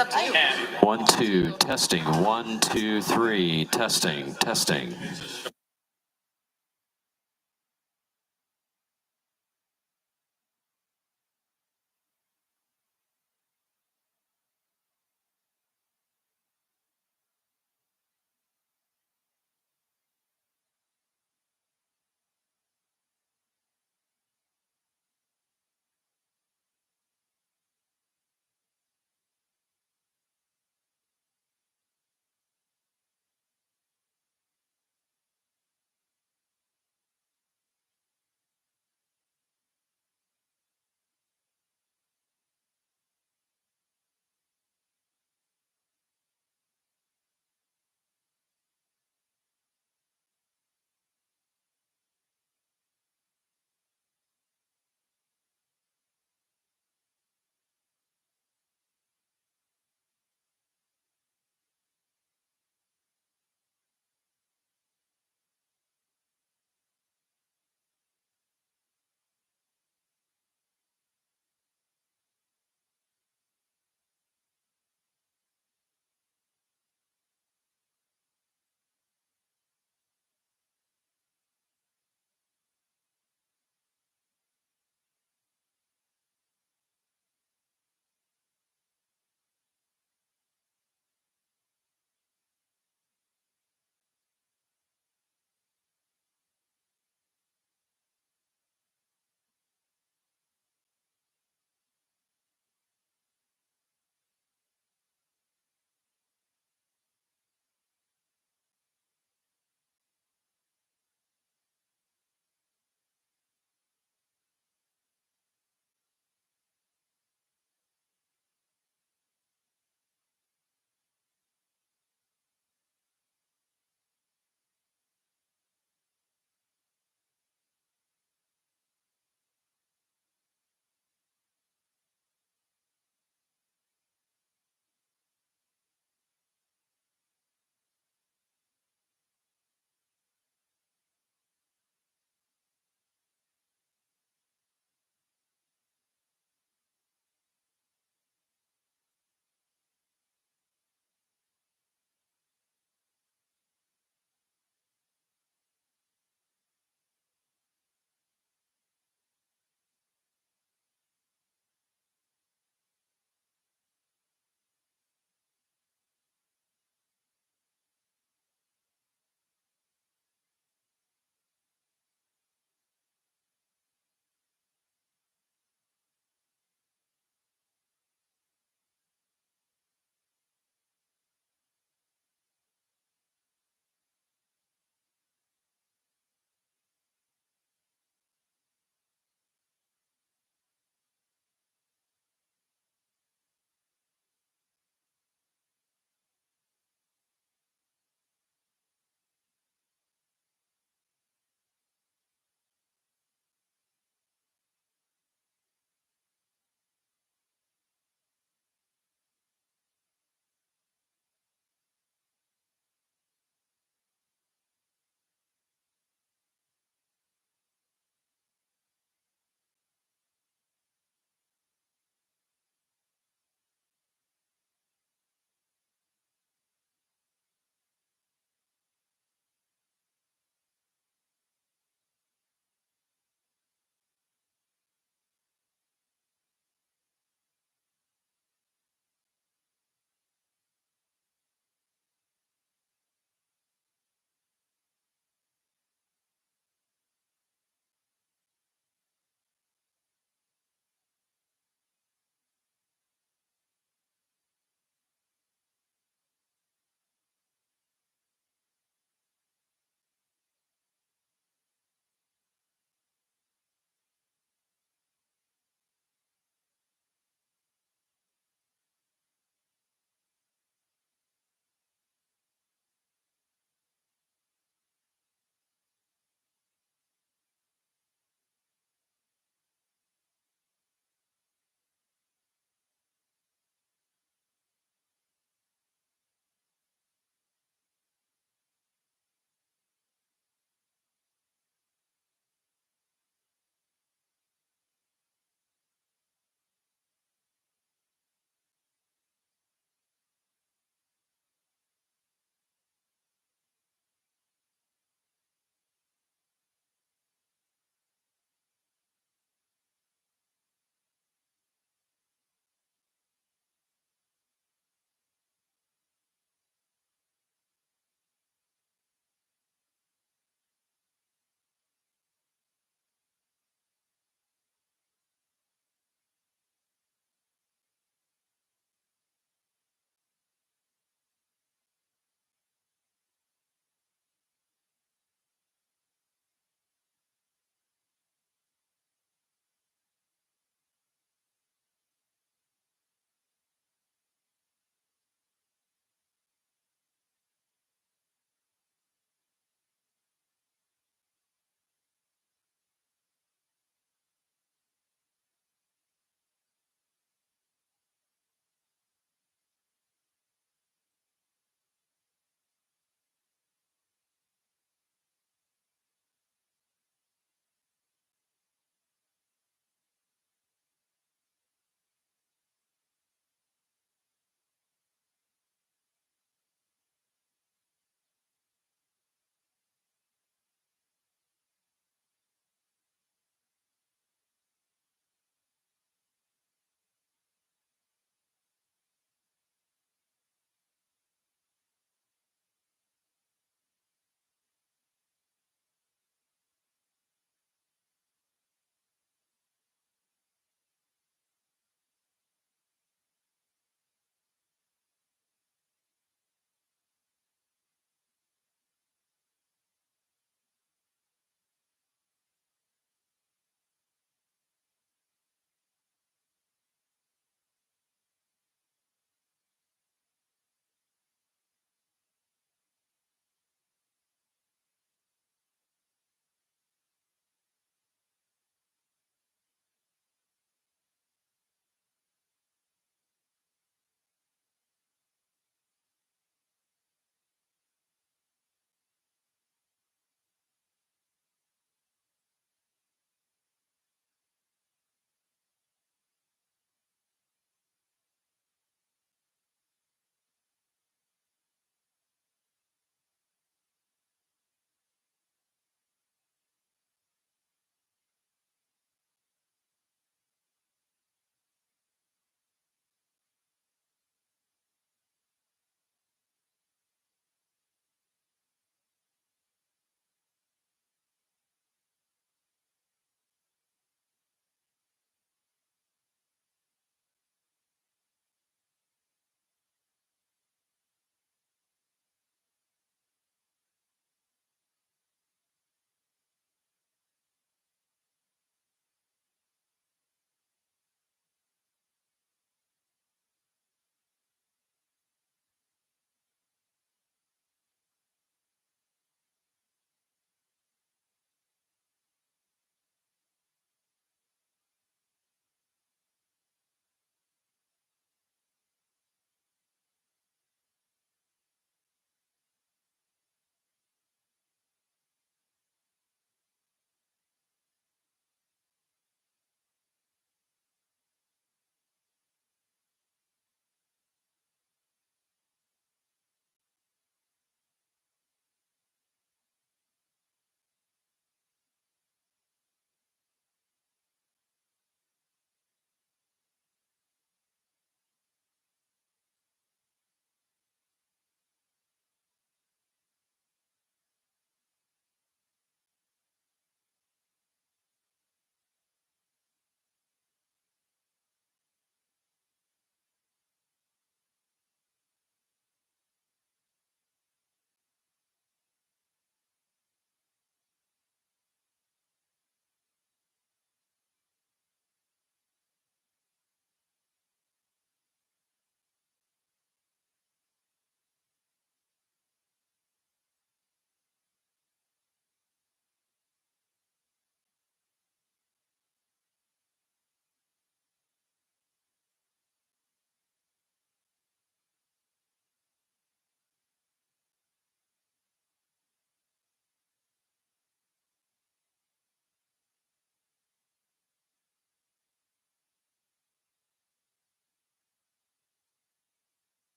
up to you. 1, 2, testing. 1, 2, 3, testing, testing.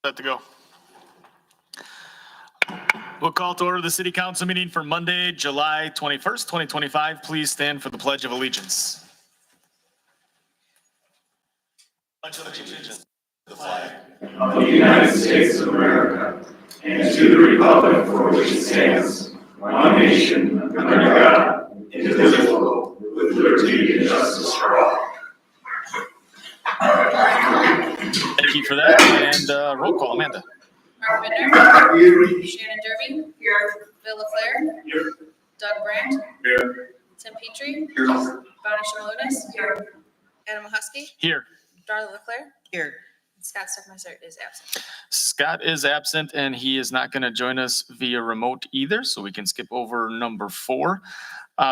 Set to go. We'll call to order the city council meeting for Monday, July 21st, 2025. Please stand for the Pledge of Allegiance. Pledge of Allegiance to the flag of the United States of America and to the republic for which it stands, one nation, under God, indivisible, with liberty and justice for all. Thank you for that. And roll call, Amanda. Mark Bittner. Here. Shannon Derby. Here. Bill LaFleur. Here. Doug Brandt. Here. Tim Petrie. Here. Bonnie Shimalonis. Here. Adam Husky. Here. Darla Leclerc. Here. Scott Stuckmeister is absent. Scott is absent and he is not going to join us via remote either, so we can skip over number 4.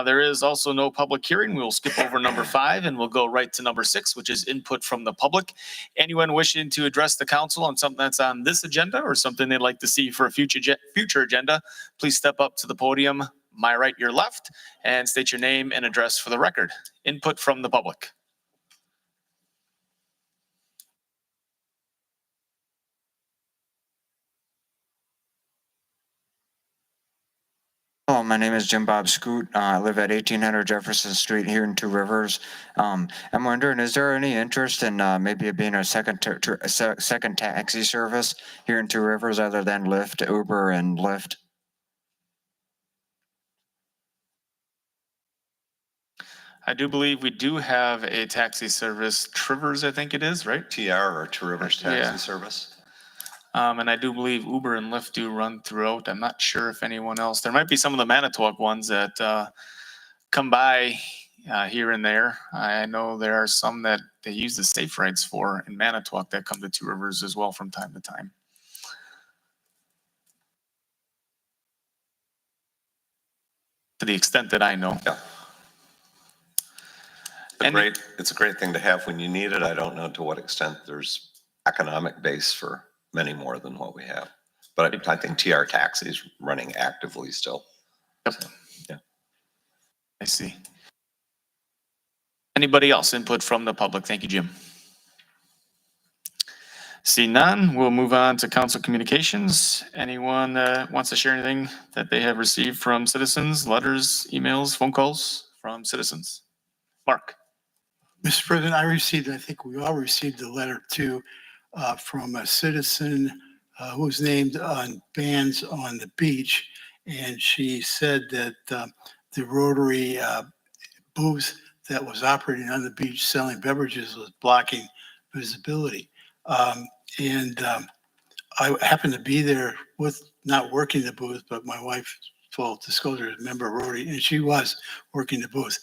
There is also no public hearing. We will skip over number 5 and we'll go right to number 6, which is input from the public. Anyone wishing to address the council on something that's on this agenda or something they'd like to see for a future agenda, please step up to the podium, my right, your left, and state your name and address for the record. Input from the public. Hello, my name is Jim Bob Scoot. I live at 1800 Jefferson Street here in Two Rivers. I'm wondering, is there any interest in maybe it being a second taxi service here in Two Rivers other than Lyft, Uber, and Lyft? I do believe we do have a taxi service, Trivers, I think it is, right? TR or Two Rivers Taxi Yeah. Service. And I do believe Uber and Lyft do run throughout. I'm not sure if anyone else. There might be some of the Manitowoc ones that come by here and there. I know there are some that they use the Safe Rides for in Manitowoc that come to Two Rivers as well from time to time. To the extent that I know. Yeah. It's a great thing to have when you need it. I don't know to what extent there's economic base for many more than what we have. But I think TR Taxi is running actively still. Yep. So, yeah. I see. Anybody else input from the public? Thank you, Jim. See none, we'll move on to council communications. Anyone wants to share anything that they have received from citizens, letters, emails, phone calls from citizens? Mark. Mr. President, I think we all received a letter too from a citizen who was named on bans on the beach. And she said that the Rotary booth that was operating on the beach selling beverages was blocking visibility. I happened to be there with not working the booth, but my wife, full disclosure, is a member of Rotary, and she was working the booth.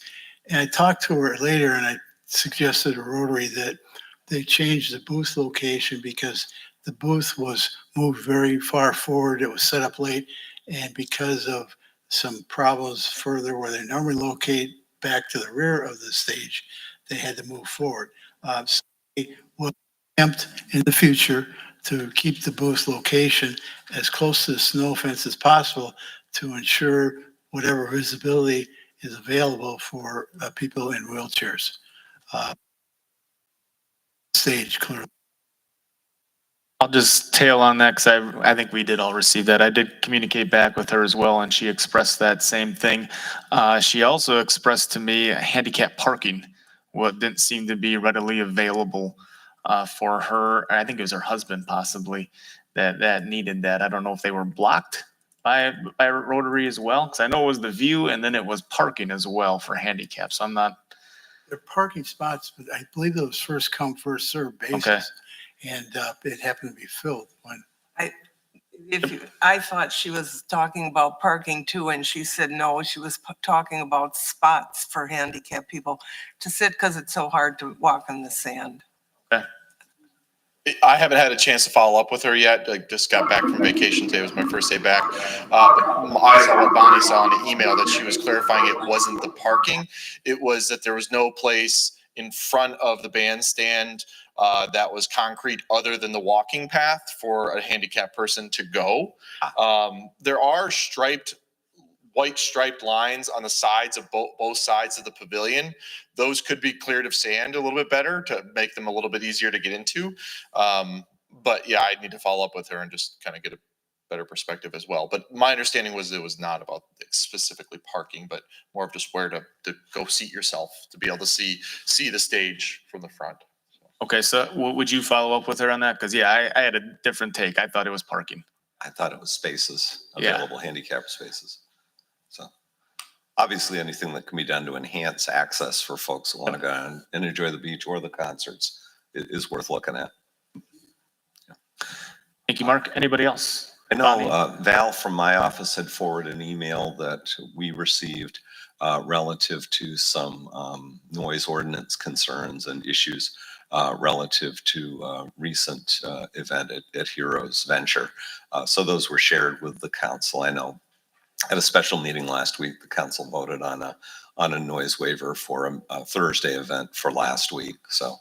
And I talked to her later and I suggested to Rotary that they change the booth location because the booth was moved very far forward. It was set up late. And because of some problems further where they normally locate back to the rear of the stage, they had to move forward. So they will attempt in the future to keep the booth location as close to the snow fence as possible to ensure whatever visibility is available for people in wheelchairs. Stage clearly. I'll just tail on that because I think we did all receive that. I did communicate back with her as well, and she expressed that same thing. She also expressed to me handicap parking, what didn't seem to be readily available for her. I think it was her husband possibly that needed that. I don't know if they were blocked by Rotary as well, because I know it was the view and then it was parking as well for handicap. So I'm not. They're parking spots, but I believe those first come, first served basis. Okay. And it happened to be filled when. I thought she was talking about parking too, and she said no, she was talking about spots for handicapped people to sit because it's so hard to walk in the sand. Okay. I haven't had a chance to follow up with her yet. I just got back from vacation today. It was my first day back. I saw what Bonnie saw in an email that she was clarifying it wasn't the parking. It was that there was no place in front of the bandstand that was concrete other than the walking path for a handicapped person to go. There are white striped lines on the sides of both sides of the pavilion. Those could be cleared of sand a little bit better to make them a little bit easier to get into. But yeah, I need to follow up with her and just kind of get a better perspective as well. But my understanding was it was not about specifically parking, but more of just where to go seat yourself to be able to see the stage from the front. Okay, so would you follow up with her on that? Because yeah, I had a different take. I thought it was parking. I thought it was spaces, Yeah. available handicap spaces. So obviously anything that can be done to enhance access for folks that want to go out and enjoy the beach or the concerts is worth looking at. Thank you, Mark. Anybody else? I know Val from my office had forwarded an email that we received relative to some noise ordinance concerns and issues relative to a recent event at Heroes Venture. So those were shared with the council. I know at a special meeting last week, the council voted on a noise waiver for a Thursday event for last week. So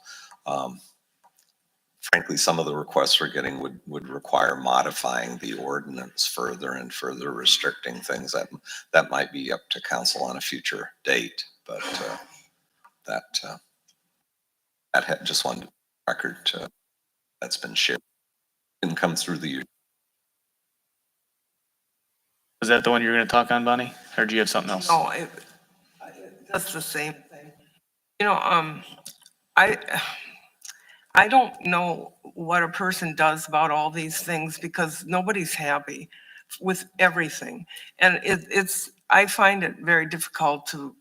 frankly, some of the requests we're getting would require modifying the ordinance further and further restricting things that might be up to council on a future date. But just wanted record that's been shared. Didn't come through the. Was that the one you were going to talk on, Bonnie? Or do you have something else? No, that's the same thing. You know, I don't know what a person does about all these things because nobody's happy with everything. And I find it very difficult to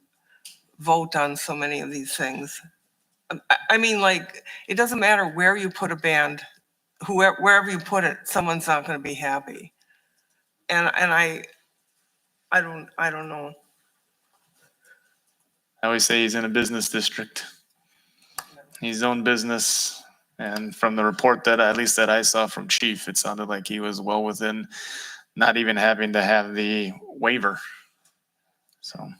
vote on so many of these things. I mean, like, it doesn't matter where you put a band, wherever you put it, someone's not going to be happy. And I don't know. I always say he's in a business district. He's own business. And from the report that at least that I saw from Chief, it sounded like he was well within not even having to have the waiver. So.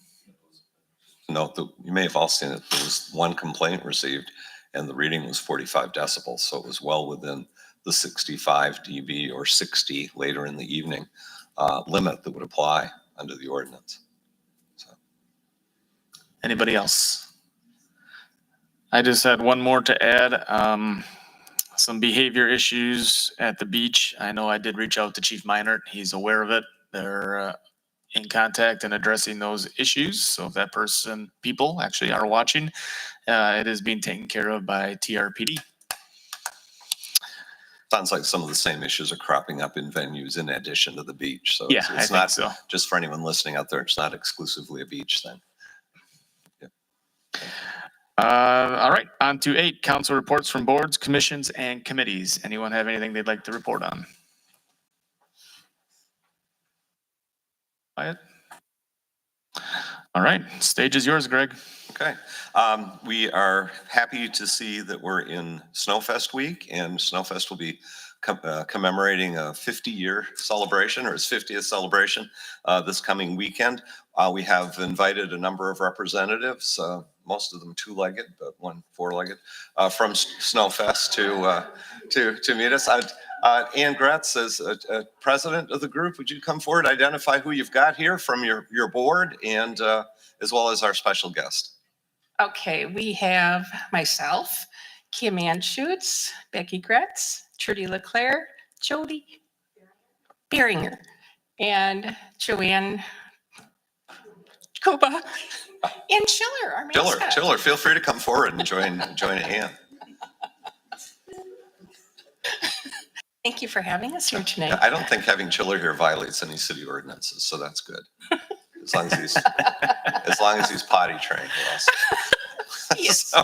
Note that you may have all seen it. There was one complaint received and the reading was 45 decibels. So it was well within the 65 dB or 60 later in the evening limit that would apply under the ordinance. So. Anybody else? I just had one more to add. Some behavior issues at the beach. I know I did reach out to Chief Meinert. He's aware of it. They're in contact and addressing those issues. So if that people actually are watching, it is being taken care of by TRPD. Sounds like some of the same issues are cropping up in venues in addition to the beach. So Yeah, it's I think not so. just for anyone listening out there. It's not exclusively a beach thing. All right, on to 8, council reports from boards, commissions, and committees. Anyone have anything they'd like to report on? Quiet. All right, stage is yours, Greg. Okay. We are happy to see that we're in Snowfest week, and Snowfest will be commemorating a 50-year celebration, or its 50th celebration this coming weekend. We have invited a number of representatives, most of them two-legged, but one four-legged, from Snowfest to meet us. Ann Gretz, as president of the group, would you come forward, identify who you've got here from your board, and as well as our special guest? Okay, we have myself, Kim Anschutz, Becky Gretz, Trudy LeClaire, Jody Beringer, and Joanne Kuba, and Schiller, our mascot. Chiller, feel free to come forward and join Ann. Thank you for having us here tonight. I don't think having Chiller here violates any city ordinances, so that's good. As long as he's potty trained. Yes. So,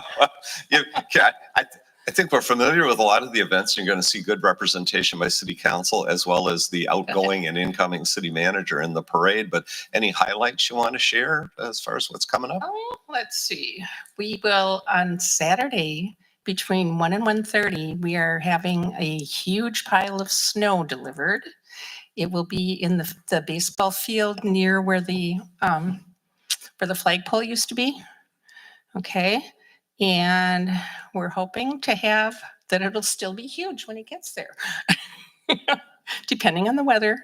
I think we're familiar with a lot of the events. You're going to see good representation by city council as well as the outgoing and incoming city manager in the parade. But any highlights you want to share as far as what's coming up? Oh, let's see. We will on Saturday between 1 and 1:30. We are having a huge pile of snow delivered. It will be in the baseball field near where the flagpole used to be. Okay. And we're hoping to have that it'll still be huge when it gets there, depending on the weather.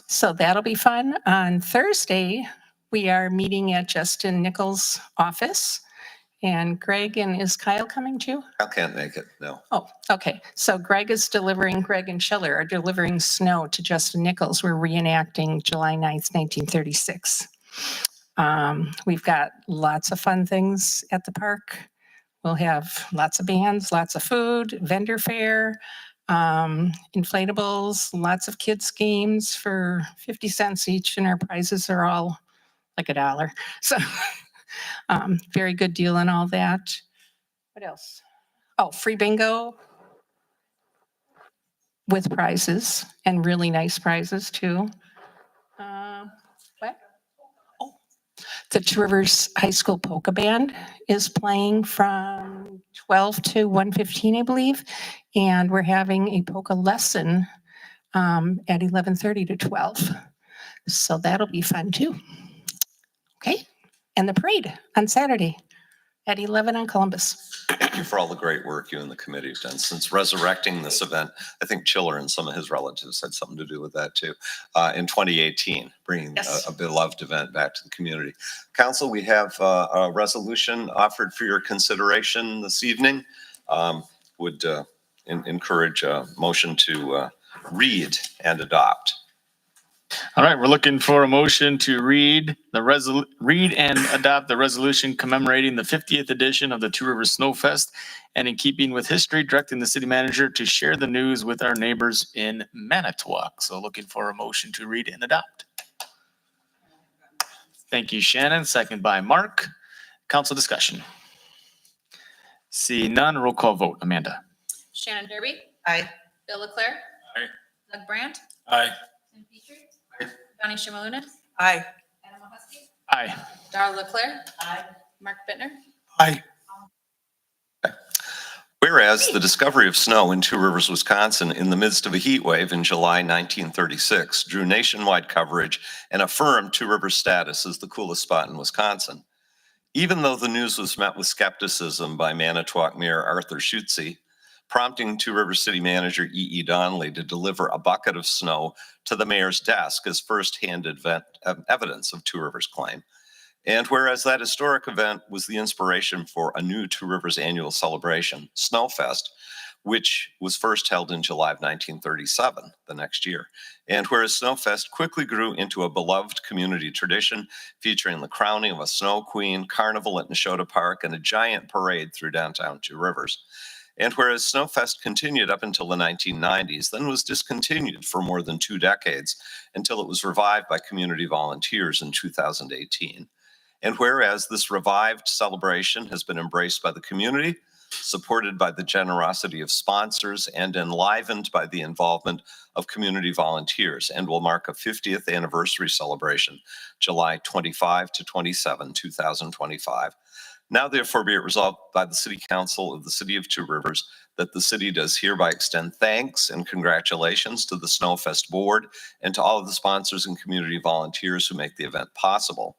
So that'll be fun. On Thursday, we are meeting at Justin Nichols' office And Greg, and is Kyle coming too? I can't make it, no. Oh, okay. So Greg and Schiller are delivering snow to Justin Nichols. We're reenacting July 9th, 1936. We've got lots of fun things at the park. We'll have lots of bands, lots of food, vendor fair, inflatables, lots of kids' games for 50 cents each, and our prizes are all like $1. So very good deal on all that. What else? Oh, free bingo with prizes and really nice prizes too. What? Oh, the Two Rivers High School Polka Band is playing from 12 to 1:15, I believe. And we're having a polka lesson at 11:30 to 12. So that'll be fun too. Okay. And the parade on Saturday at 11 on Columbus. Thank you for all the great work you and the committee have done since resurrecting this event. I think Chiller and some of his relatives had something to do with that too. In 2018, bringing Yes. a beloved event back to the community. Council, we have a resolution offered for your consideration this evening. Would encourage a motion to read and adopt. All right, we're looking for a motion to read and adopt the resolution commemorating the 50th edition of the Two Rivers Snow Fest, and in keeping with history, directing the city manager to share the news with our neighbors in Manitowoc. So looking for a motion to read and adopt. Thank you, Shannon. Second by Mark. Council discussion. See none, roll call vote. Amanda. Shannon Derby, Aye. Bill Leclerc. Aye. Doug Brandt, Aye. Tim Petrie. Bonnie Shimaluna, Aye. Adam Mahusky, Aye. Darla Leclerc. Mark Bittner. I, Whereas the discovery of snow in Two Rivers, Wisconsin in the midst of a heat wave in July 1936 drew nationwide coverage and affirmed Two Rivers' status as the coolest spot in Wisconsin. Even though the news was met with skepticism by Manitowoc Mayor Arthur Schutze, prompting Two Rivers City Manager E.E. Donnelly to deliver a bucket of snow to the mayor's desk as first-hand evidence of Two Rivers' claim. And whereas that historic event was the inspiration for a new Two Rivers annual celebration, Snowfest, which was first held in July of 1937, the next year. And whereas Snowfest quickly grew into a beloved community tradition featuring the crowning of a snow queen, carnival at Neshota Park, and a giant parade through downtown Two Rivers. And whereas Snowfest continued up until the 1990s, then was discontinued for more than 2 decades until it was revived by community volunteers in 2018. And whereas this revived celebration has been embraced by the community, supported by the generosity of sponsors, and enlivened by the involvement of community volunteers, and will mark a 50th anniversary celebration, July 25 to 27, 2025. Now therefore be it resolved by the City Council of the City of Two Rivers that the city does hereby extend thanks and congratulations to the Snowfest Board and to all of the sponsors and community volunteers who make the event possible.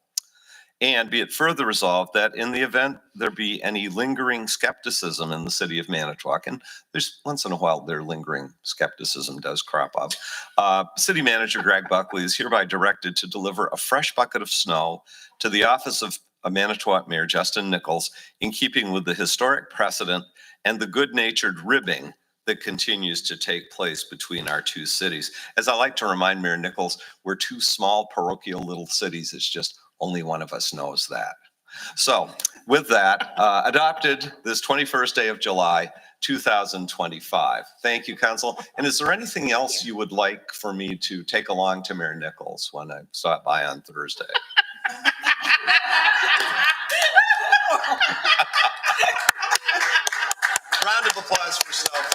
And be it further resolved that in the event there be any lingering skepticism in the city of Manitowoc, and there's once in a while their lingering skepticism does crop up, City Manager Greg Buckley is hereby directed to deliver a fresh bucket of snow to the office of Manitowoc Mayor Justin Nichols, in keeping with the historic precedent and the good-natured ribbing that continues to take place between our two cities. As I like to remind Mayor Nichols, we're two small parochial little cities. It's just only one of us knows that. So with that, adopted this 21st day of July, 2025. Thank you, Council. And is there anything else you would like for me to take along to Mayor Nichols when I stop by on Thursday? Round of applause for yourself.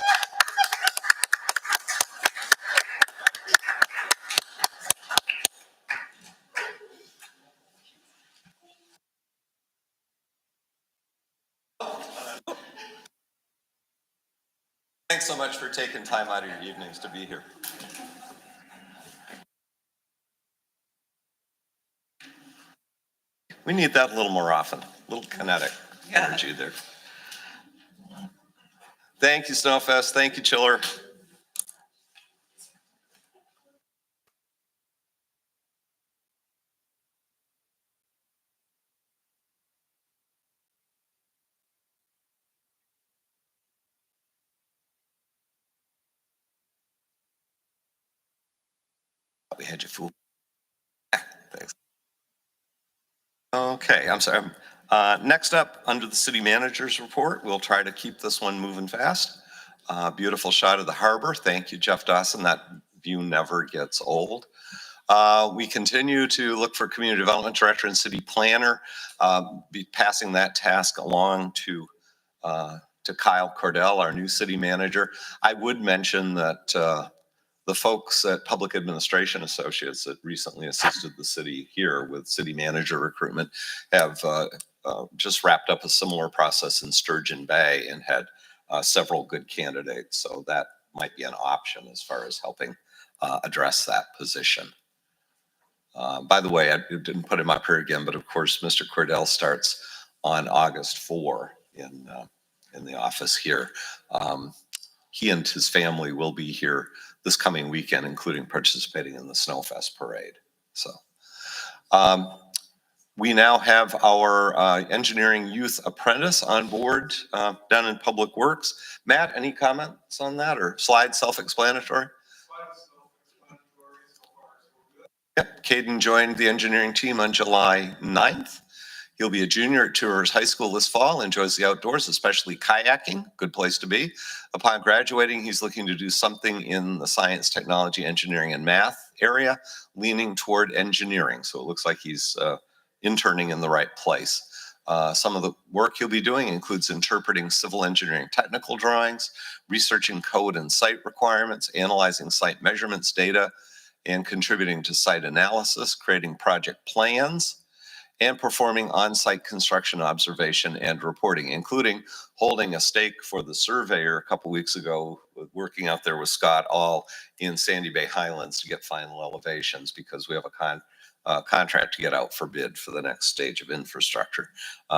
Thanks so much for taking time out of your evenings to be here. We need that a little more often, a little kinetic energy there. Thank you, Snowfest. Thank you, Chiller. We had you fooled. Thanks. Okay, I'm sorry. Next up, under the city manager's report, we'll try to keep this one moving fast. Beautiful shot of the harbor. Thank you, Jeff Dawson. That view never gets old. We continue to look for community development director and city planner. Be passing that task along to Kyle Cordell, our new city manager. I would mention that the folks at Public Administration Associates that recently assisted the city here with city manager recruitment have just wrapped up a similar process in Sturgeon Bay and had several good candidates. So that might be an option as far as helping address that position. By the way, I didn't put him up here again, but of course, Mr. Cordell starts on August 4 in the office here. He and his family will be here this coming weekend, including participating in the Snowfest parade. So we now have our engineering youth apprentice on board down in Public Works. Matt, any comments on that or slides self-explanatory? Yep, Caden joined the engineering team on July 9th. He'll be a junior at Two Rivers High School this fall, enjoys the outdoors, especially kayaking, good place to be. Upon graduating, he's looking to do something in the science, technology, engineering, and math area, leaning toward engineering. So it looks like he's interning in the right place. Some of the work he'll be doing includes interpreting civil engineering technical drawings, researching code and site requirements, analyzing site measurements data, and contributing to site analysis, creating project plans, and performing on-site construction observation and reporting, including holding a stake for the surveyor a couple weeks ago, working out there with Scott all in Sandy Bay Highlands to get final elevations because we have a contract to get out for bid for the next stage of infrastructure.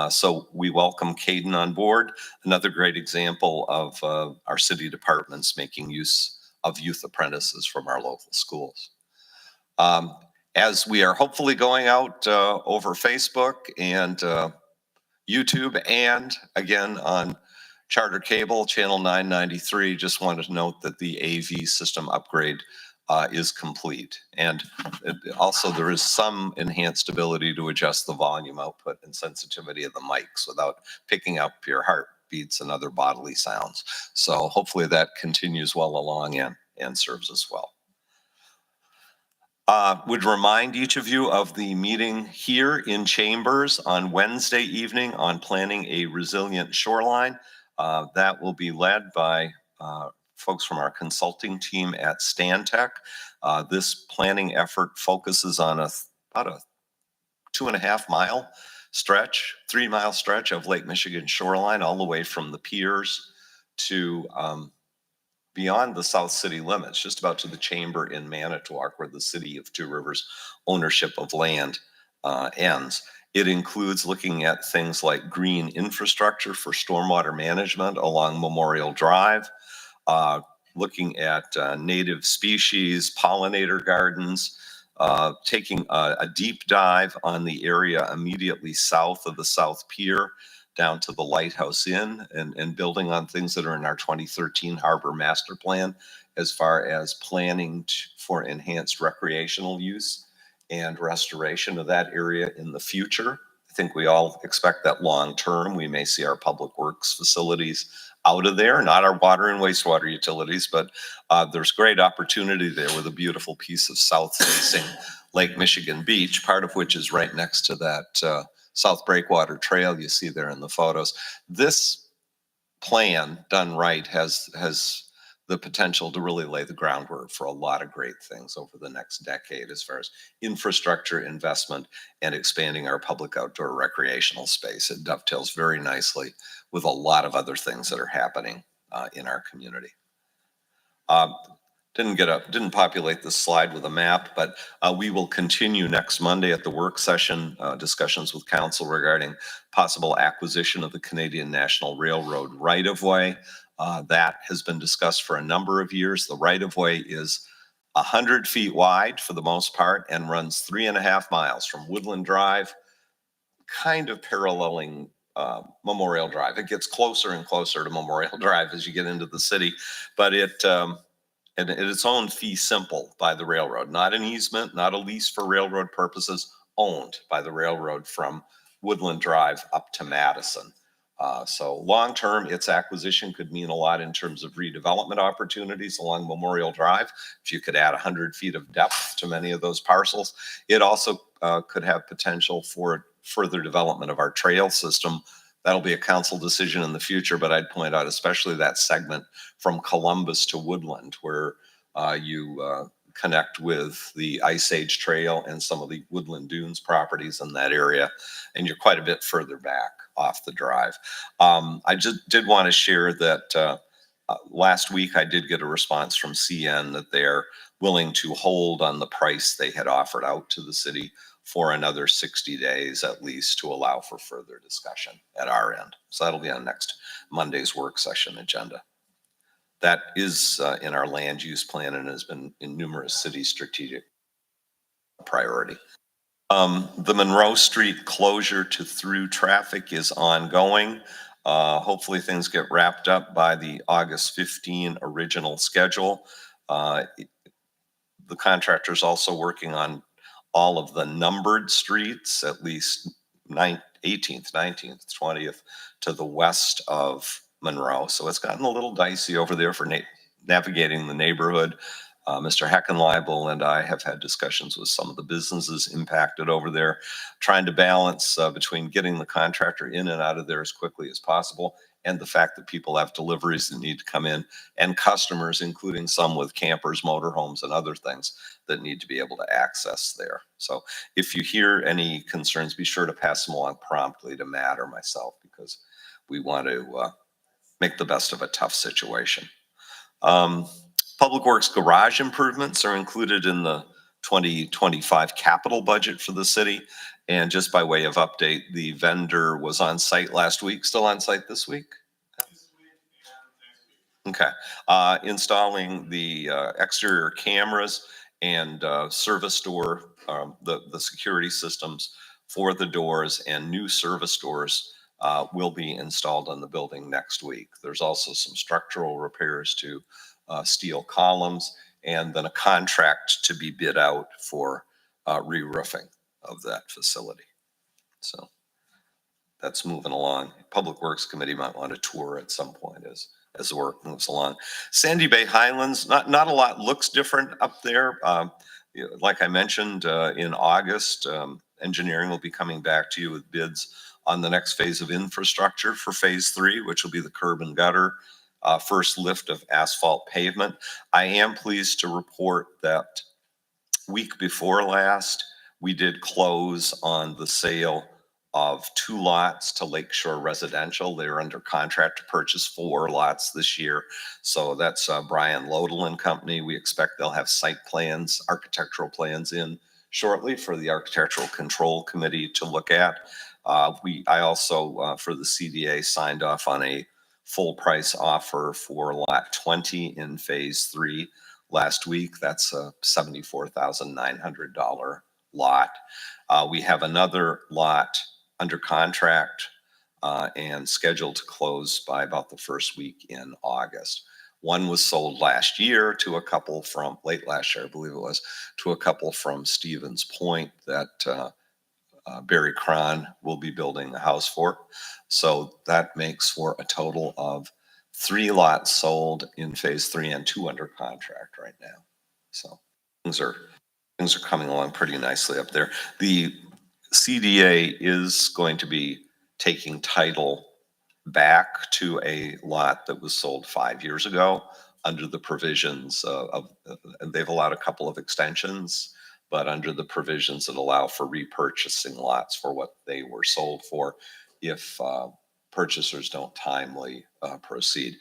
So we welcome Caden on board, another great example of our city departments making use of youth apprentices from our local schools. As we are hopefully going out over Facebook and YouTube and again on Charter Cable, Channel 993, just wanted to note that the AV system upgrade is complete. And also there is some enhanced ability to adjust the volume output and sensitivity of the mics without picking up your heartbeats and other bodily sounds. So hopefully that continues well along and serves us well. Would remind each of you of the meeting here in Chambers on Wednesday evening on planning a resilient shoreline. That will be led by folks from our consulting team at Stantec. This planning effort focuses on about a 2.5 mile stretch, 3 mile stretch of Lake Michigan shoreline, all the way from the piers to beyond the South City limits, just about to the chamber in Manitowoc, where the city of Two Rivers ownership of land ends. It includes looking at things like green infrastructure for stormwater management along Memorial Drive, looking at native species, pollinator gardens, taking a deep dive on the area immediately south of the South Pier, down to the Lighthouse Inn and building on things that are in our 2013 Harbor Master Plan as far as planning for enhanced recreational use and restoration of that area in the future. I think we all expect that long term we may see our public works facilities out of there, not our water and wastewater utilities, but there's great opportunity there with a beautiful piece of south-facing Lake Michigan Beach, part of which is right next to that South Breakwater Trail you see there in the photos. This plan done right has the potential to really lay the groundwork for a lot of great things over the next decade as far as infrastructure investment and expanding our public outdoor recreational space. It dovetails very nicely with a lot of other things that are happening in our community. Didn't populate this slide with a map, but we will continue next Monday at the work session discussions with council regarding possible acquisition of the Canadian National Railroad right-of-way. That has been discussed for a number of years. The right-of-way is 100 feet wide for the most part and runs 3.5 miles from Woodland Drive, kind of paralleling Memorial Drive. It gets closer and closer to Memorial Drive as you get into the city, but it and at its own fee simple by the railroad, not an easement, not a lease for railroad purposes, owned by the railroad from Woodland Drive up to Madison. So long-term, its acquisition could mean a lot in terms of redevelopment opportunities along Memorial Drive. If you could add 100 feet of depth to many of those parcels, it also could have potential for further development of our trail system. That'll be a council decision in the future, but I'd point out especially that segment from Columbus to Woodland, where you connect with the Ice Age Trail and some of the Woodland Dunes properties in that area, and you're quite a bit further back off the drive. I just did want to share that last week I did get a response from CN that they're willing to hold on the price they had offered out to the city for another 60 days at least to allow for further discussion at our end. So that'll be on next Monday's work session agenda. That is in our land use plan and has been in numerous city strategic priority. The Monroe Street closure to through traffic is ongoing. Hopefully things get wrapped up by the August 15 original schedule. The contractor's also working on all of the numbered streets, at least 18th, 19th, 20th to the west of Monroe. So it's gotten a little dicey over there for navigating the neighborhood. Mr. Heckenleibel and I have had discussions with some of the businesses impacted over there, trying to balance between getting the contractor in and out of there as quickly as possible and the fact that people have deliveries that need to come in and customers, including some with campers, motorhomes, and other things that need to be able to access there. So if you hear any concerns, be sure to pass them along promptly to Matt or myself, because we want to make the best of a tough situation. Public Works garage improvements are included in the 2025 capital budget for the city. And just by way of update, the vendor was on site last week, still on site this week? Okay. Installing the exterior cameras and service door, the security systems for the doors and new service doors will be installed on the building next week. There's also some structural repairs to steel columns, and then a contract to be bid out for re-roofing of that facility. So that's moving along. Public Works Committee might want to tour at some point as the work moves along. Sandy Bay Highlands, not a lot looks different up there. Like I mentioned, in August, engineering will be coming back to you with bids on the next phase of infrastructure for phase 3, which will be the curb and gutter, first lift of asphalt pavement. I am pleased to report that week before last, we did close on the sale of 2 lots to Lakeshore Residential. They're under contract to purchase 4 lots this year. So that's Brian Lodel and Company. We expect they'll have site plans, architectural plans in shortly for the Architectural Control Committee to look at. I also, for the CDA, signed off on a full price offer for lot 20 in phase 3 last week. That's a $74,900 lot. We have another lot under contract and scheduled to close by about the first week in August. One was sold last year to a couple from, late last year, I believe it was, to a couple from Stevens Point that Barry Cron will be building the house for. So that makes for a total of 3 lots sold in phase 3 and 2 under contract right now. So things are coming along pretty nicely up there. The CDA is going to be taking title back to a lot that was sold 5 years ago under the provisions they've allowed a couple of extensions, but under the provisions that allow for repurchasing lots for what they were sold for if purchasers don't timely proceed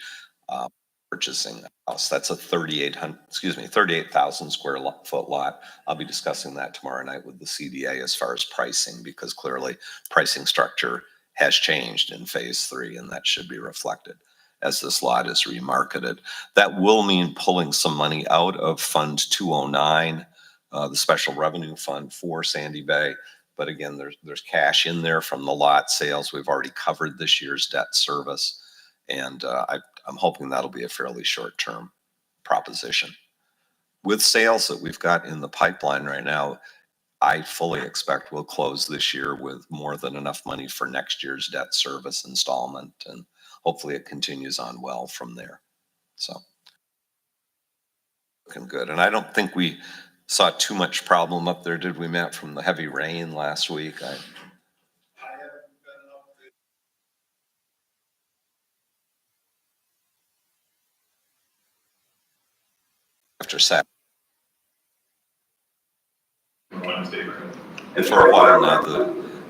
purchasing the house. That's a 38,000 square foot lot. I'll be discussing that tomorrow night with the CDA as far as pricing, because clearly pricing structure has changed in phase 3, and that should be reflected as this lot is remarketed. That will mean pulling some money out of Fund 209, the special revenue fund for Sandy Bay. But again, there's cash in there from the lot sales. We've already covered this year's debt service. And I'm hoping that'll be a fairly short-term proposition. with sales that we've got in the pipeline right now, I fully expect we'll close this year with more than enough money for next year's debt service installment, and hopefully it continues on well from there. So looking good. And I don't think we saw too much problem up there, did we, Matt, from the heavy rain last week? After Saturday. And for a while now,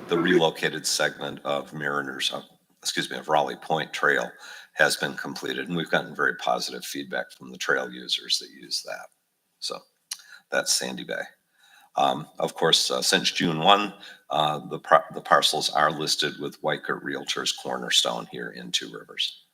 the relocated segment of of Raleigh Point Trail has been completed, and we've gotten very positive feedback from the trail users that use that. So that's Sandy Bay. Of course, since June 1, the parcels are listed with Weichert Realtors Cornerstone here in Two Rivers.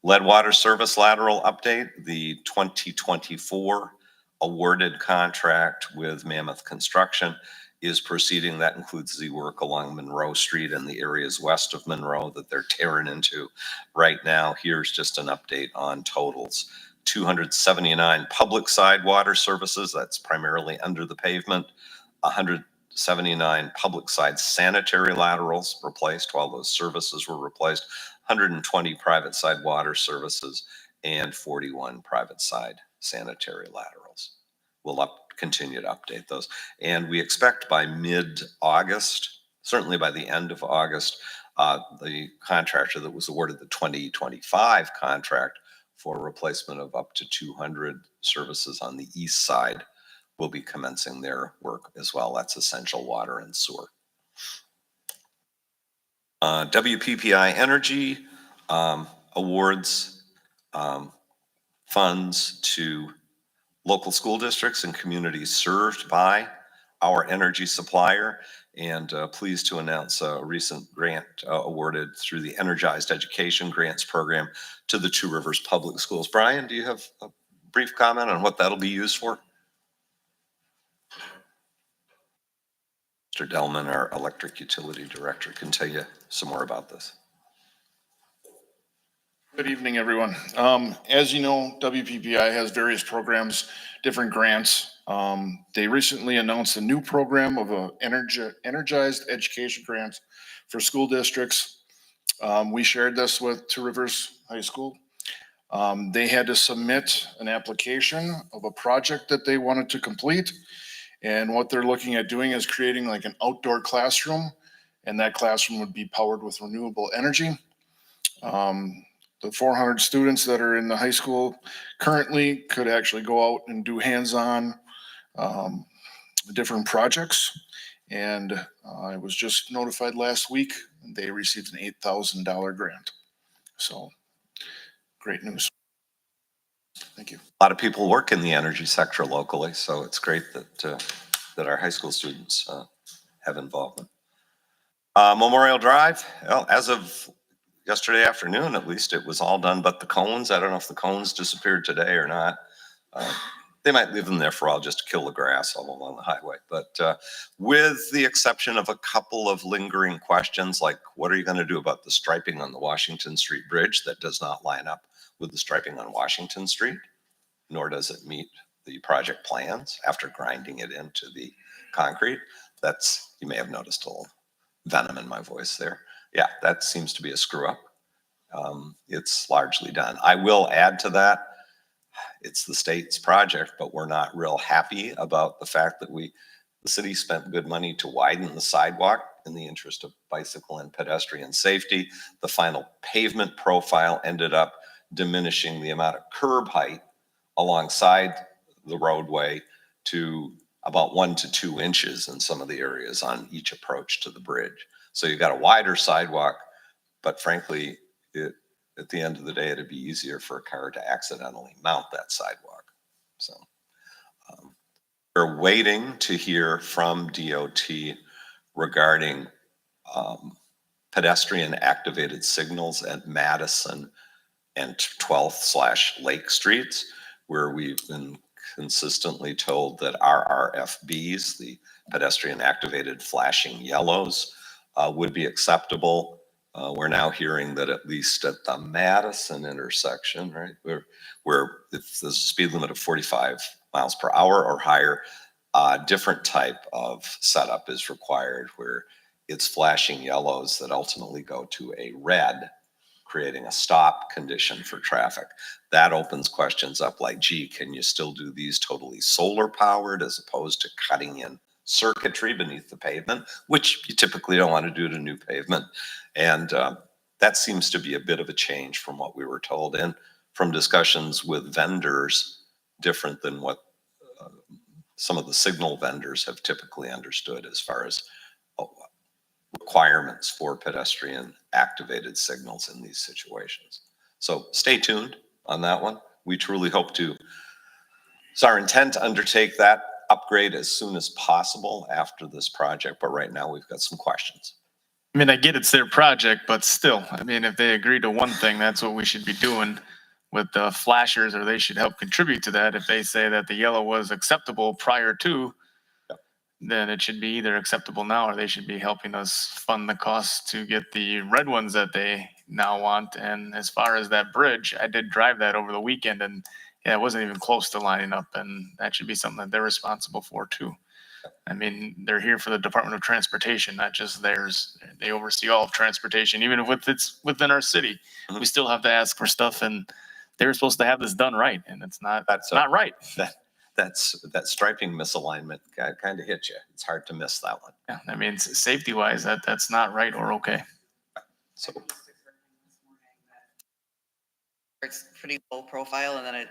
Lead water service lateral update, the 2024 awarded contract with Mammoth Construction is proceeding. That includes the work along Monroe Street and the areas west of Monroe that they're tearing into right now. Here's just an update on totals. 279 public side water services, that's primarily under the pavement. 179 public side sanitary laterals replaced, while those services were replaced. 120 private side water services and 41 private side sanitary laterals. We'll continue to update those. And we expect by mid-August, certainly by the end of August, the contractor that was awarded the 2025 contract for replacement of up to 200 services on the east side will be commencing their work as well. That's Essential Water and Sewer. WPPI Energy awards funds to local school districts and communities served by our energy supplier, and pleased to announce a recent grant awarded through the Energized Education Grants Program to the Two Rivers Public Schools. Brian, do you have a brief comment on what that'll be used for? Mr. Delman, our electric utility director, can tell you some more about this. Good evening, everyone. As you know, WPPI has various programs, different grants. They recently announced a new program of Energized Education Grants for school districts. We shared this with Two Rivers High School. They had to submit an application of a project that they wanted to complete. And what they're looking at doing is creating like an outdoor classroom, and that classroom would be powered with renewable energy. The 400 students that are in the high school currently could actually go out and do hands-on different projects. And I was just notified last week, and they received an $8,000 grant. So great news. Thank you. A lot of people work in the energy sector locally, so it's great that that our high school students have involvement. Memorial Drive, well, as of yesterday afternoon, at least, it was all done but the cones. I don't know if the cones disappeared today or not. They might leave them there for all just to kill the grass all along the highway. But with the exception of a couple of lingering questions, like what are you going to do about the striping on the Washington Street Bridge that does not line up with the striping on Washington Street, nor does it meet the project plans after grinding it into the concrete. That's, you may have noticed a little venom in my voice there. Yeah, that seems to be a screw up. It's largely done. I will add to that, it's the state's project, but we're not real happy about the fact that the city spent good money to widen the sidewalk in the interest of bicycle and pedestrian safety. The final pavement profile ended up diminishing the amount of curb height alongside the roadway to about 1 to 2 inches in some of the areas on each approach to the bridge. So you got a wider sidewalk, but frankly, at the end of the day, it'd be easier for a car to accidentally mount that sidewalk. So we're waiting to hear from DOT regarding pedestrian activated signals at Madison and 12th/Lake Streets, where we've been consistently told that RRFBs, the pedestrian activated flashing yellows, would be acceptable. We're now hearing that at least at the Madison intersection, right, where if there's a speed limit of 45 miles per hour or higher. Different type of setup is required where it's flashing yellows that ultimately go to a red, creating a stop condition for traffic. That opens questions up like, gee, can you still do these totally solar powered as opposed to cutting in circuitry beneath the pavement, which you typically don't want to do to new pavement. And that seems to be a bit of a change from what we were told and from discussions with vendors, different than what some of the signal vendors have typically understood as far as requirements for pedestrian activated signals in these situations. So stay tuned on that one. We truly hope to, it's our intent to undertake that upgrade as soon as possible after this project, but right now we've got some questions. I mean, I get it's their project, but still, I mean, if they agree to one thing, that's what we should be doing with the flashers, or they should help contribute to that. If they say that the yellow was acceptable prior to, then it should be either acceptable now, or they should be helping us fund the cost to get the red ones that they now want. And as far as that bridge, I did drive that over the weekend, and yeah, it wasn't even close to lining up, and that should be something that they're responsible for too. I mean, they're here for the Department of Transportation, not just theirs. They oversee all of transportation, even if it's within our city. We still have to ask for stuff, and they're supposed to have this done right, and it's not. That's not right. That striping misalignment kind of hit you. It's hard to miss that one. Yeah, I mean, safety wise, that's not right or okay. So It's pretty low profile and then it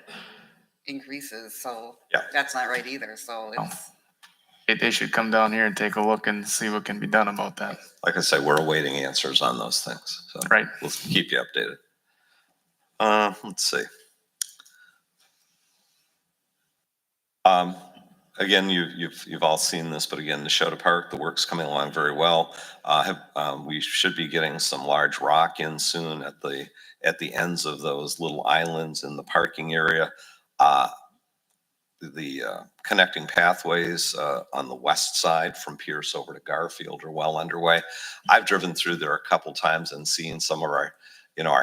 increases, so yeah, that's not right either, so it's. They should come down here and take a look and see what can be done about that. Like I say, we're awaiting answers on those things. So right. We'll keep you updated. Let's see. Again, you've all seen this, but again, Nashotah Park, the work's coming along very well. We should be getting some large rock in soon at the ends of those little islands in the parking area. The connecting pathways on the west side from Pierce over to Garfield are well underway. I've driven through there a couple times and seen some of our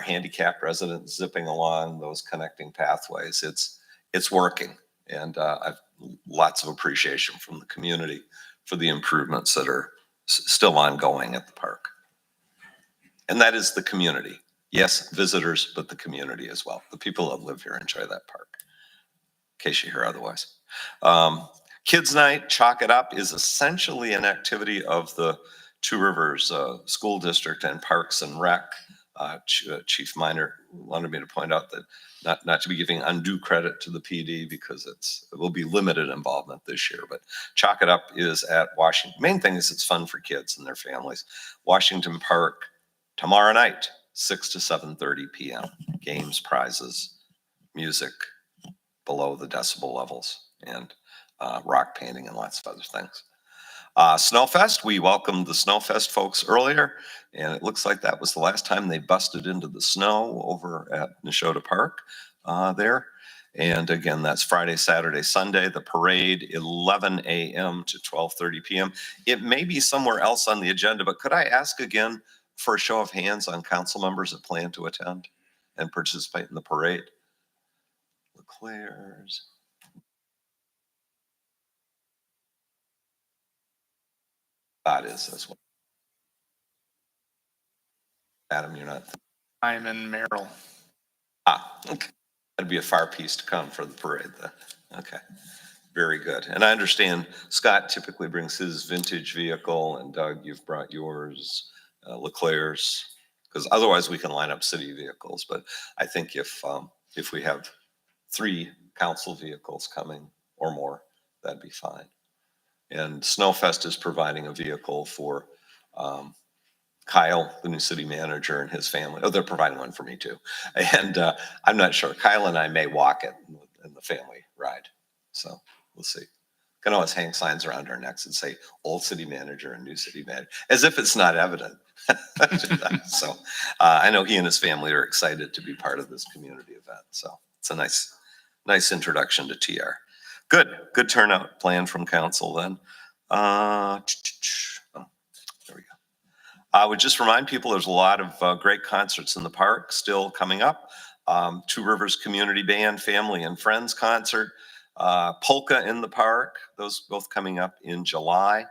handicapped residents zipping along those connecting pathways. It's working, and I've lots of appreciation from the community for the improvements that are still ongoing at the park. And that is the community. Yes, visitors, but the community as well. The people that live here enjoy that park, in case you hear otherwise. Kids Night, Chalk It Up, is essentially an activity of the Two Rivers School District and Parks and Rec. Chief Minor wanted me to point out that not to be giving undue credit to the PD because it will be limited involvement this year, but Chalk It Up is at Washington. Main thing is it's fun for kids and their families. Washington Park tomorrow night, 6 to 7:30 p.m. Games, prizes, music below the decibel levels, and rock painting and lots of other things. Snowfest, we welcomed the Snowfest folks earlier, and it looks like that was the last time they busted into the snow over at Nashotah Park there. And again, that's Friday, Saturday, Sunday. The parade, 11 a.m. to 12:30 p.m. It may be somewhere else on the agenda, but could I ask again for a show of hands on council members that plan to attend and participate in the parade? LeClaire's. That is as well. Adam, you're not. I'm in Merrill. Okay. That'd be a far piece to come for the parade then. Okay. Very good. And I understand Scott typically brings his vintage vehicle, and Doug, you've brought yours, LeClaire's, because otherwise we can line up city vehicles. But I think if we have 3 council vehicles coming or more, that'd be fine. And Snowfest is providing a vehicle for Kyle, the new city manager, and his family. Oh, they're providing one for me too. And I'm not sure. Kyle and I may walk it in the family ride. So we'll see. Can always hang signs around our necks and say old city manager and new city manager, as if it's not evident. So I know he and his family are excited to be part of this community event. So it's a nice introduction to TR. Good turnout plan from council then. There we go. I would just remind people there's a lot of great concerts in the park still coming up. Two Rivers Community Band Family and Friends concert Polka in the Park, those both coming up in July.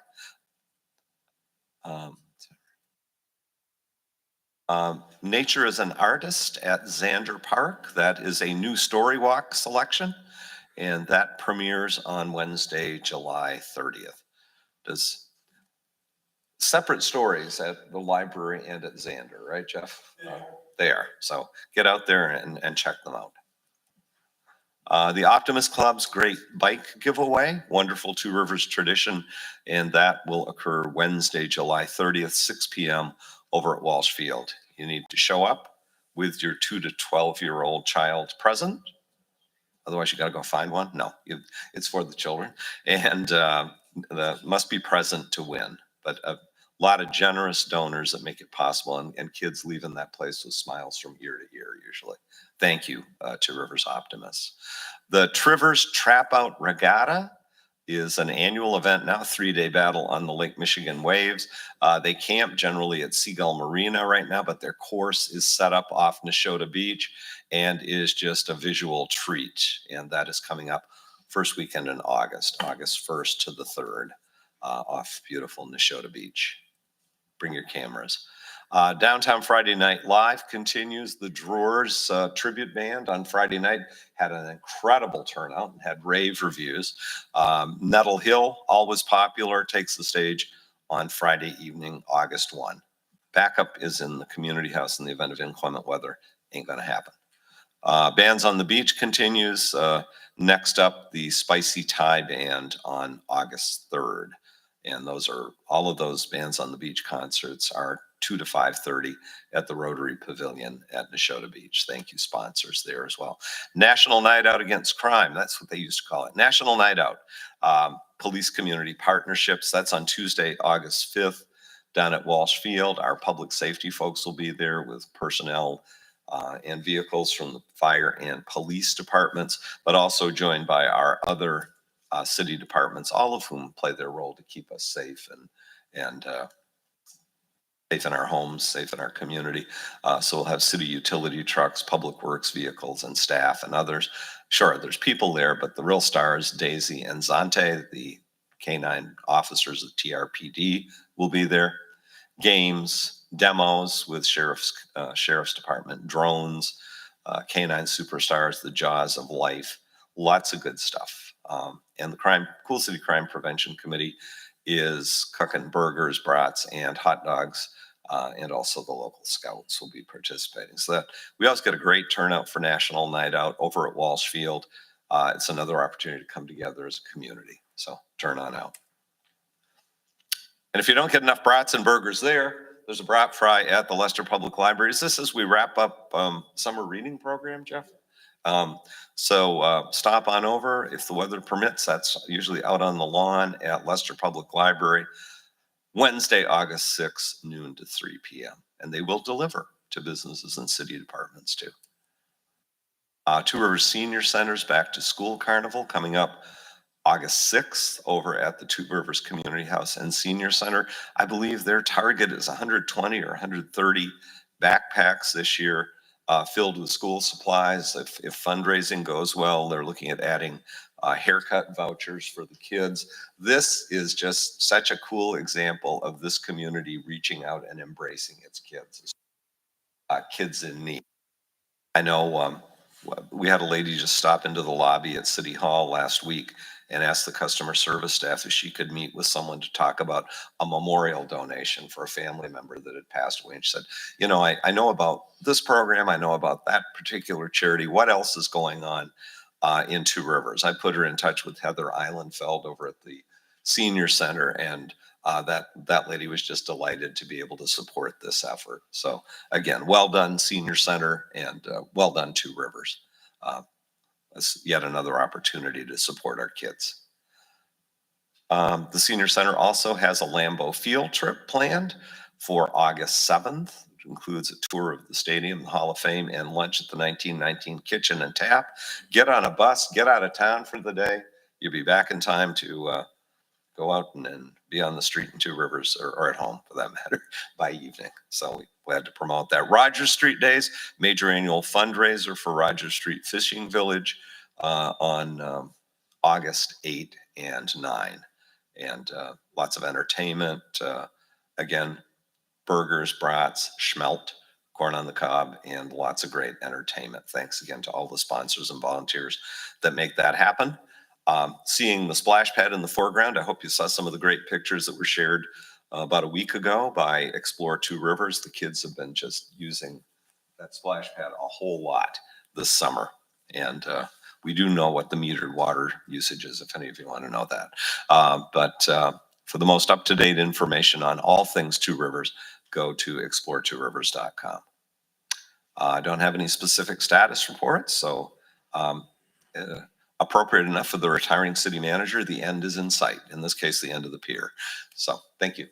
Nature is an Artist at Xander Park. That is a new story walk selection, and that premieres on Wednesday, July 30th. Does separate stories at the library and at Xander, right, Jeff? They are. So get out there and check them out. The Optimist Club's Great Bike Giveaway, wonderful Two Rivers tradition, and that will occur Wednesday, July 30th, 6 p.m. over at Walsh Field. You need to show up with your 2 to 12-year-old child present. Otherwise, you got to go find one. No, it's for the children, and must be present to win. But a lot of generous donors that make it possible, and kids leaving that place with smiles from ear to ear usually. Thank you, Two Rivers Optimists. The Trivers Trap Out Regatta is an annual event now, 3-day battle on the Lake Michigan waves. They camp generally at Seagull Marina right now, but their course is set up off Neshota Beach and is just a visual treat. And that is coming up first weekend in August 1st to the 3rd, off beautiful Neshota Beach. Bring your cameras. Downtown Friday Night Live continues. The Drawers tribute band on Friday night had an incredible turnout and had rave reviews. Nettle Hill, always popular, takes the stage on Friday evening, August 1. Backup is in the community house in the event of inclement weather. Ain't gonna happen. Bands on the Beach continues. Next up, the Spicy Thai Band on August 3rd. And all of those Bands on the Beach concerts are 2 to 5:30 at the Rotary Pavilion at Neshota Beach. Thank you, sponsors there as well. National Night Out Against Crime, that's what they used to call it. National Night Out. Police Community Partnerships, that's on Tuesday, August 5th, down at Walsh Field. Our public safety folks will be there with personnel and vehicles from the fire and police departments, but also joined by our other city departments, all of whom play their role to keep us safe and safe in our homes, safe in our community. So we'll have city utility trucks, public works vehicles, and staff and others. Sure, there's people there, but the real stars, Daisy and Zante, the K-9 officers of TRPD, will be there. Games, demos with sheriff's department, drones, K-9 superstars, the Jaws of Life, lots of good stuff. And the Cool City Crime Prevention Committee is cooking burgers, brats, and hot dogs, and also the local scouts will be participating. So that we always get a great turnout for National Night Out over at Walsh Field. It's another opportunity to come together as a community. So turn on out. And if you don't get enough brats and burgers there's a brat fry at the Leicester Public Library. Is this as we wrap up summer reading program, Jeff? So stop on over if the weather permits. That's usually out on the lawn at Leicester Public Library, Wednesday, August 6th, noon to 3 p.m. And they will deliver to businesses and city departments too. Two Rivers Senior Center's Back to School Carnival coming up August 6th over at the Two Rivers Community House and Senior Center. I believe their target is 120 or 130 backpacks this year. Filled with school supplies. If fundraising goes well, they're looking at adding haircut vouchers for the kids. This is just such a cool example of this community reaching out and embracing its kids, kids in need. I know we had a lady just stop into the lobby at City Hall last week and ask the customer service staff if she could meet with someone to talk about a memorial donation for a family member that had passed away. And she said, you know, I know about this program. I know about that particular charity. What else is going on in Two Rivers? I put her in touch with Heather Eilenfeld over at the Senior Center, and that lady was just delighted to be able to support this effort. So again, well done Senior Center, and well done Two Rivers. That's yet another opportunity to support our kids. The Senior Center also has a Lambeau field trip planned for August 7th, which includes a tour of the stadium, the Hall of Fame, and lunch at the 1919 Kitchen and Tap. Get on a bus, get out of town for the day. You'll be back in time to go out and be on the street in Two Rivers, or at home for that matter, by evening. So we had to promote that. Rogers Street Days, major annual fundraiser for Rogers Street Fishing Village on August 8 and 9. And lots of entertainment. Again, burgers, brats, schmelt, corn on the cob, and lots of great entertainment. Thanks again to all the sponsors and volunteers that make that happen. Seeing the splash pad in the foreground, I hope you saw some of the great pictures that were shared about a week ago by Explore Two Rivers. The kids have been just using that splash pad a whole lot this summer. And we do know what the metered water usage is, if any of you want to know that. But for the most up-to-date information on all things Two Rivers, go to exploretworivers.com. I don't have any specific status reports, so appropriate enough for the retiring city manager, the end is in sight. In this case, the end of the pier. So thank you.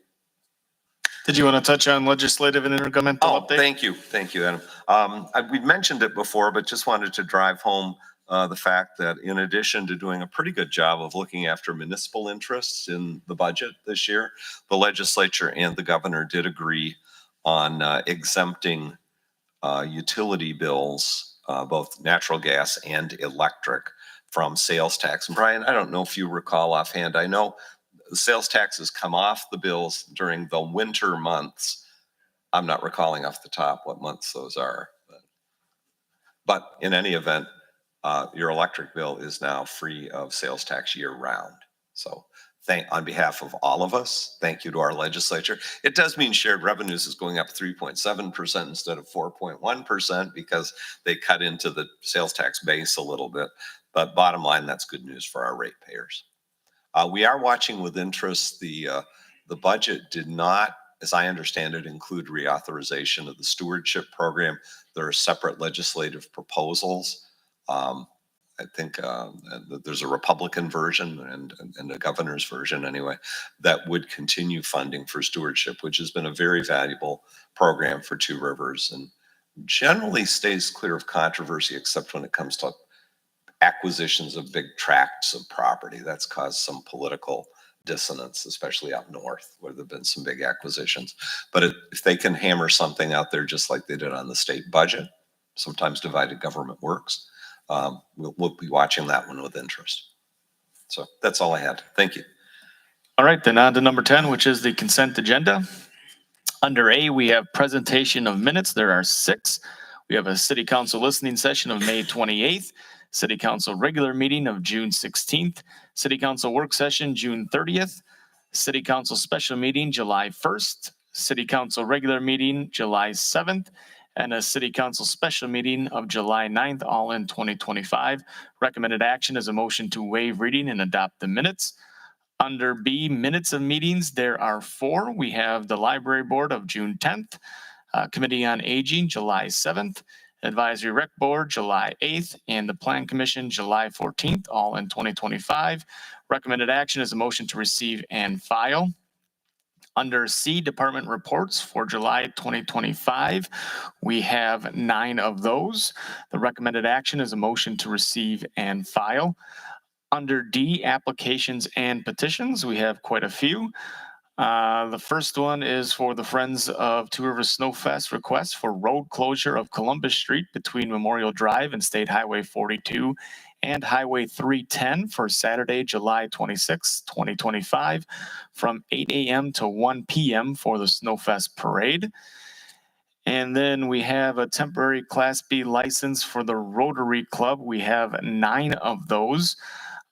Did you want to touch on legislative and intergovernmental update? Thank you, Adam. We've mentioned it before, but just wanted to drive home the fact that in addition to doing a pretty good job of looking after municipal interests in the budget this year, the legislature and the governor did agree on exempting utility bills, both natural gas and electric, from sales tax. And Brian, I don't know if you recall offhand, I know the sales taxes come off the bills during the winter months. I'm not recalling off the top what months those are. But in any event, your electric bill is now free of sales tax year round. So on behalf of all of us, thank you to our legislature. It does mean shared revenues is going up 3.7% instead of 4.1% because they cut into the sales tax base a little bit. But bottom line, that's good news for our ratepayers. We are watching with interest. The budget did not, as I understand it, include reauthorization of the stewardship program. There are separate legislative proposals. I think there's a Republican version and a governor's version anyway, that would continue funding for stewardship, which has been a very valuable program for Two Rivers and generally stays clear of controversy, except when it comes to acquisitions of big tracts of property. That's caused some political dissonance, especially out north, where there've been some big acquisitions. But if they can hammer something out there, just like they did on the state budget, sometimes divided government works, we'll be watching that one with interest. So that's all I had. Thank you. All right, then on to number 10, which is the consent agenda. Under A, we have presentation of minutes. There are 6. We have a city council listening session of May 28th, city council regular meeting of June 16th, city council work session June 30th, city council special meeting July 1st, city council regular meeting July 7th, and a city council special meeting of July 9th, all in 2025. Recommended action is a motion to waive reading and adopt the minutes. Under B, minutes of meetings, there are 4. We have the library board of June 10th, committee on aging July 7th, advisory rec board July 8th, and the plan commission July 14th, all in 2025. Recommended action is a motion to receive and file. Under C, department reports for July 2025, we have 9 of those. The recommended action is a motion to receive and file. Under D, applications and petitions, we have quite a few. The first one is for the Friends of Two Rivers Snowfest request for road closure of Columbus Street between Memorial Drive and State Highway 42 and Highway 310 for Saturday, July 26, 2025, from 8 a.m. to 1 p.m. for the Snowfest parade. And then we have a temporary Class B license for the Rotary Club. We have 9 of those.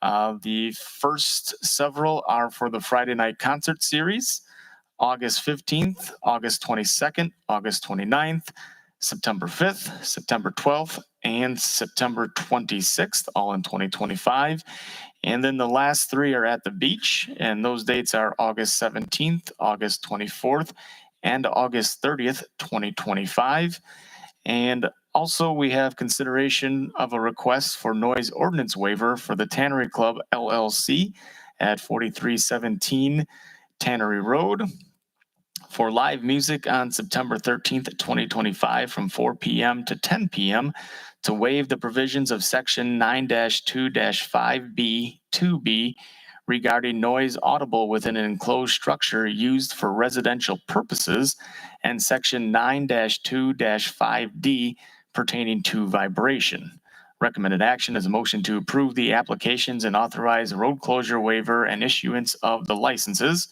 The first several are for the Friday night concert series, August 15th, August 22nd, August 29th, September 5th, September 12th, and September 26th, all in 2025. And then the last 3 are at the beach, and those dates are August 17th, August 24th, and August 30th, 2025. And also, we have consideration of a request for noise ordinance waiver for the Tannery Club LLC at 4317 Tannery Road for live music on September 13th, 2025 from 4 p.m. to 10 p.m. to waive the provisions of Section 9-2-5B 2B regarding noise audible within an enclosed structure used for residential purposes and Section 9-2-5D pertaining to vibration. Recommended action is a motion to approve the applications and authorize road closure waiver and issuance of the licenses.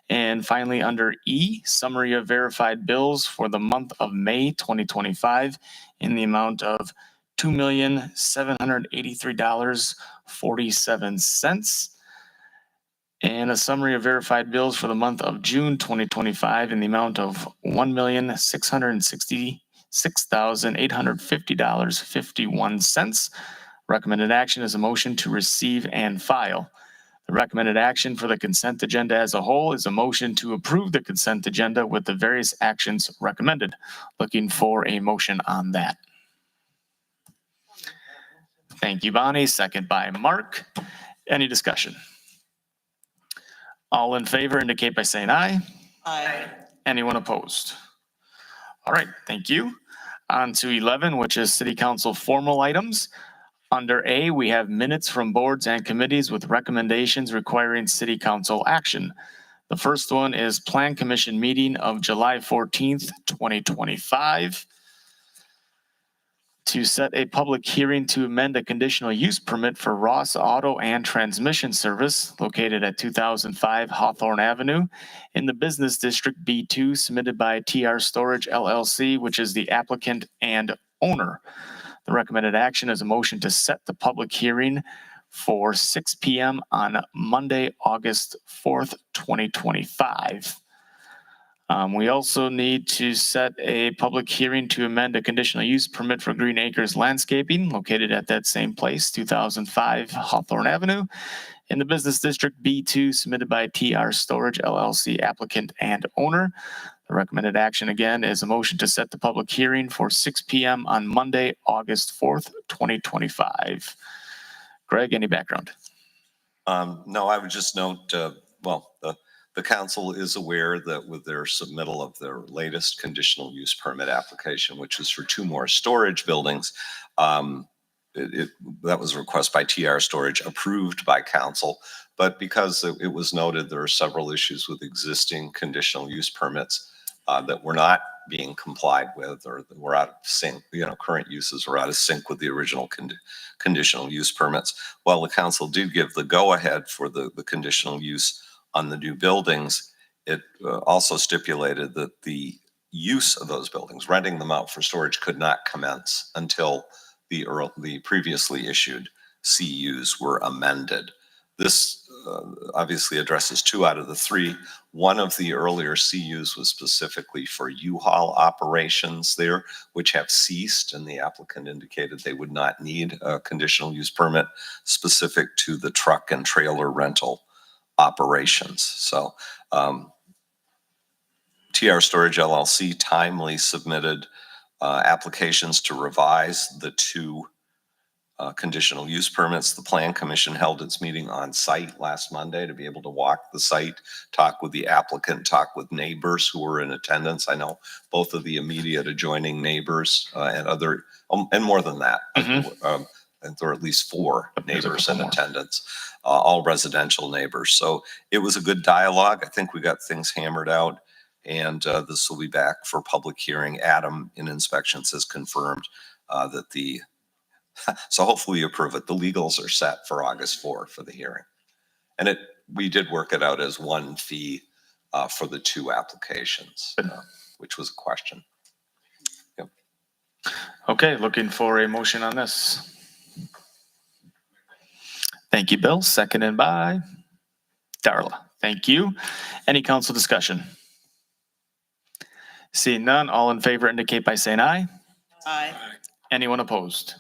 And finally, under E, summary of verified bills for the month of May 2025 in the amount of $2,783.47. And a summary of verified bills for the month of June 2025 in the amount of $1,666,850.51. Recommended action is a motion to receive and file. The recommended action for the consent agenda as a whole is a motion to approve the consent agenda with the various actions recommended. Looking for a motion on that. Thank you, Bonnie. Second by Mark. Any discussion? All in favor indicate by saying aye. Aye. Anyone opposed? All right, thank you. On to 11, which is city council formal items. Under A, we have minutes from boards and committees with recommendations requiring city council action. The first one is Plan Commission meeting of July 14th, 2025. To set a public hearing to amend a conditional use permit for Ross Auto and Transmission Service located at 2005 Hawthorne Avenue in the Business District B2 submitted by TR Storage LLC, which is the applicant and owner. The recommended action is a motion to set the public hearing for 6 p.m. on Monday, August 4th, 2025. We also need to set a public hearing to amend a conditional use permit for Green Acres Landscaping located at that same place, 2005 Hawthorne Avenue in the Business District B2 submitted by TR Storage LLC applicant and owner. The recommended action again is a motion to set the public hearing for 6 p.m. on Monday, August 4th, 2025. Greg, any background? No, I would just note, the council is aware that with their submittal of their latest conditional use permit application, which is for 2 more storage buildings, that was a request by TR Storage, approved by council. But because it was noted there are several issues with existing conditional use permits that were not being complied with, or that were out of sync, current uses were out of sync with the original conditional use permits. While the council did give the go-ahead for the conditional use on the new buildings, it also stipulated that the use of those buildings, renting them out for storage, could not commence until the previously issued CUs were amended. This obviously addresses 2 out of the 3. One of the earlier CUs was specifically for U-Haul operations there, which have ceased, and the applicant indicated they would not need a conditional use permit specific to the truck and trailer rental operations. So TR Storage LLC timely submitted applications to revise the 2 conditional use permits. The Plan Commission held its meeting on site last Monday to be able to walk the site, talk with the applicant, talk with neighbors who were in attendance. I know both of the immediate adjoining neighbors and other, and more than that. And there are at least 4 neighbors in attendance, all residential neighbors. So it was a good dialogue. I think we got things hammered out, and this will be back for public hearing. Adam in inspections has confirmed that so hopefully you approve it. The legals are set for August 4 for the hearing. And we did work it out as 1 fee for the 2 applications, which was a question. Yep. Okay, looking for a motion on this. Thank you, Bill. Seconded by Darla. Thank you. Any council discussion? Seeing none, all in favor indicate by saying aye. Aye. Anyone opposed?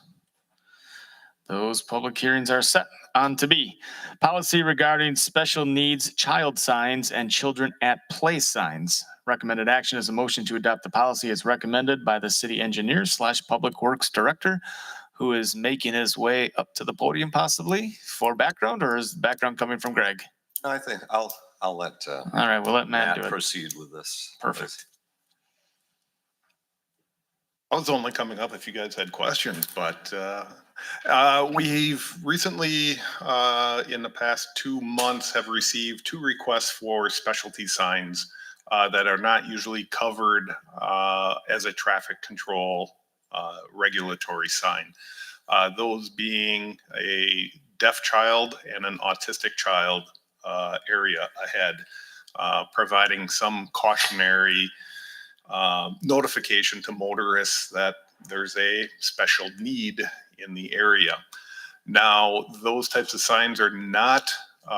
Those public hearings are set. On to B. Policy regarding special needs child signs and children at play signs. Recommended action is a motion to adopt the policy as recommended by the city engineer / public works director, who is making his way up to the podium possibly for background, or is background coming from Greg? I think I'll let All right, we'll let Matt do it. proceed with this. Perfect. I was only coming up if you guys had questions, but we've recently, in the past 2 months, have received 2 requests for specialty signs that are not usually covered as a traffic control regulatory sign. those being a deaf child and an autistic child area ahead, providing some cautionary notification to motorists that there's a special need in the area. Now, those types of signs are not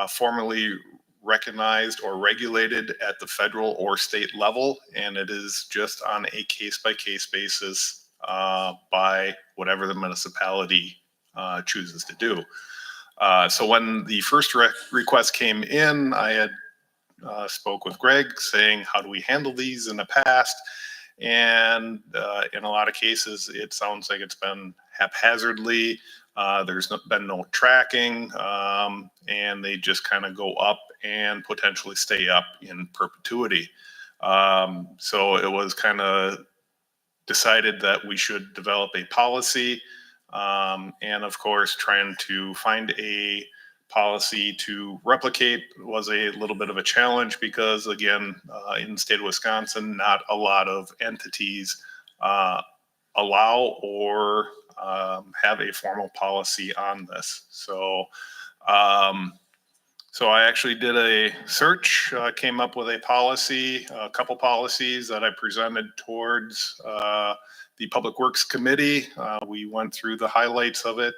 formally recognized or regulated at the federal or state level, and it is just on a case-by-case basis by whatever the municipality chooses to do. So when the first request came in, I had spoke with Greg saying, how do we handle these in the past? And in a lot of cases, it sounds like it's been haphazardly. There's been no tracking, and they just kind of go up and potentially stay up in perpetuity. So it was kind of decided that we should develop a policy, and of course, trying to find a policy to replicate was a little bit of a challenge because, again, in the state of Wisconsin, not a lot of entities allow or have a formal policy on this. So, so I actually did a search, came up with a policy, a couple policies that I presented towards the Public Works Committee. We went through the highlights of it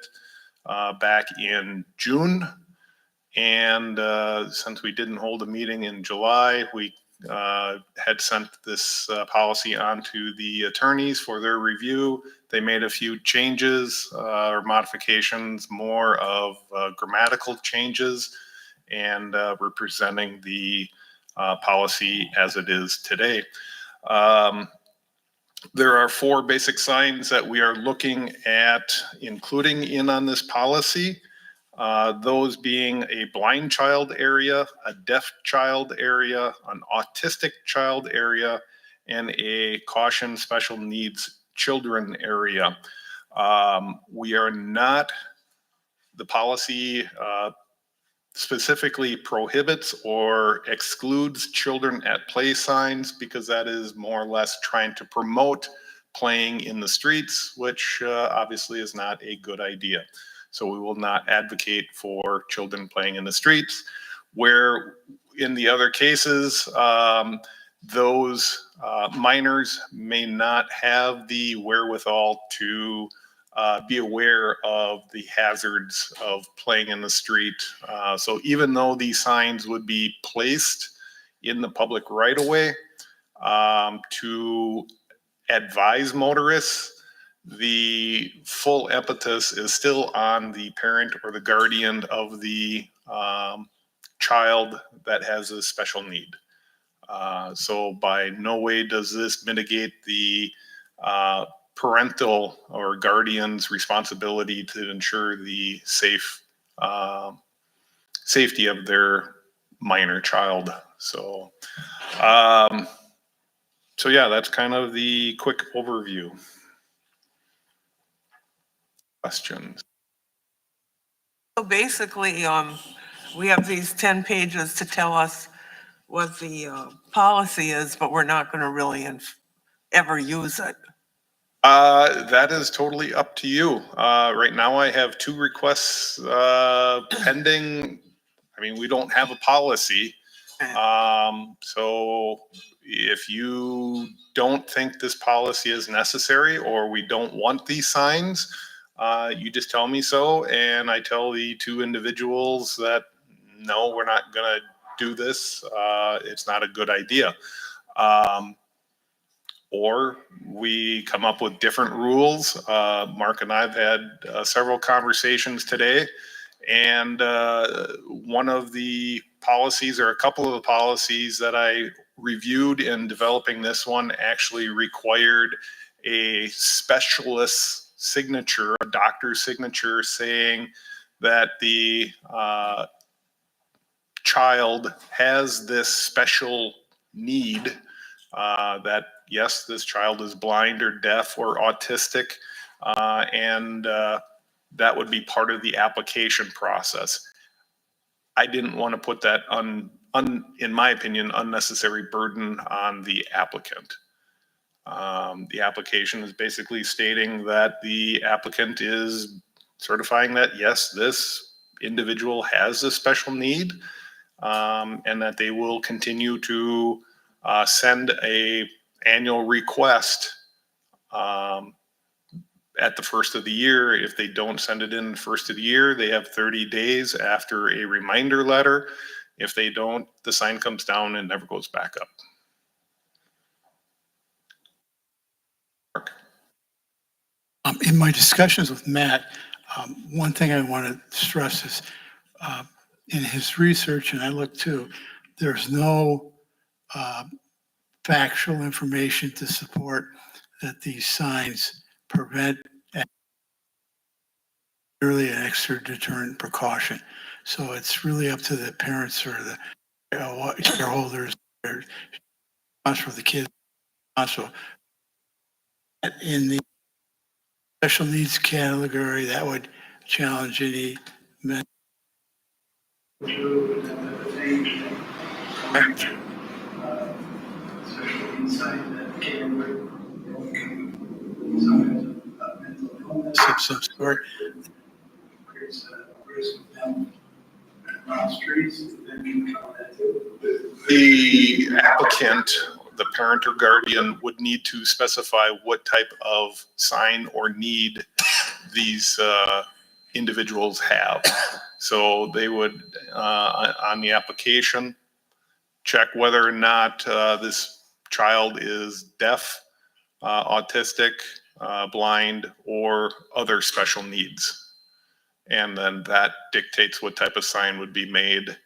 back in June. And since we didn't hold a meeting in July, we had sent this policy on to the attorneys for their review. They made a few changes or modifications, more of grammatical changes, and we're presenting the policy as it is today. There are 4 basic signs that we are looking at including in on this policy. Those being a blind child area, a deaf child area, an autistic child area, and a caution special needs children area. We are not, the policy specifically prohibits or excludes children at play signs because that is more or less trying to promote playing in the streets, which obviously is not a good idea. So we will not advocate for children playing in the streets. Where in the other cases, those minors may not have the wherewithal to be aware of the hazards of playing in the street. So even though these signs would be placed in the public right of way to advise motorists, the full impetus is still on the parent or the guardian of the child that has a special need. So by no way does this mitigate the parental or guardian's responsibility to ensure the safety of their minor child. So, so yeah, that's kind of the quick overview. Questions? So basically, we have these 10 pages to tell us what the policy is, but we're not going to really ever use it. That is totally up to you. Right now I have 2 requests pending. I mean, we don't have a policy. So if you don't think this policy is necessary or we don't want these signs, you just tell me so, and I tell the 2 individuals that, no, we're not gonna do this. It's not a good idea. Or we come up with different rules. Mark and I've had several conversations today, and one of the policies, or a couple of the policies that I reviewed in developing this one, actually required a specialist signature, a doctor's signature, saying that the child has this special need, that yes, this child is blind or deaf or autistic, and that would be part of the application process. I didn't want to put that in my opinion, unnecessary burden on the applicant. The application is basically stating that the applicant is certifying that, yes, this individual has a special need, and that they will continue to send a annual request at the first of the year. If they don't send it in the first of the year, they have 30 days after a reminder letter. If they don't, the sign comes down and never goes back up. Mark? In my discussions with Matt, one thing I want to stress is in his research, and I looked too, there's no factual information to support that these signs prevent really an extra deterrent precaution. So it's really up to the parents or the shareholders, or for the kids. Also, in the special needs category, that would challenge any some sort. The applicant, the parent or guardian, would need to specify what type of sign or need these individuals have. So they would, on the application, check whether or not this child is deaf, autistic, blind, or other special needs. And then that dictates what type of sign would be made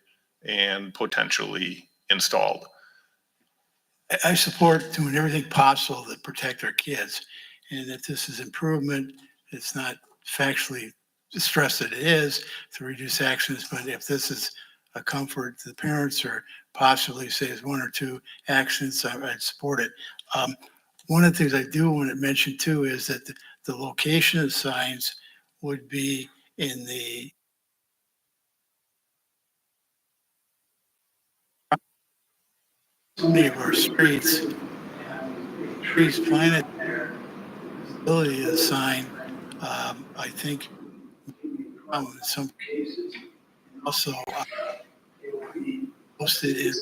and potentially installed. I support doing everything possible to protect our kids. And if this is improvement, it's not factually stressed that it is to reduce accidents, but if this is a comfort to the parents or possibly say it's one or two accidents, I'd support it. One of the things I do want to mention too is that the location of signs would be in the many of our streets, trees planted there, visibility of the sign, I think in some cases also it will be posted in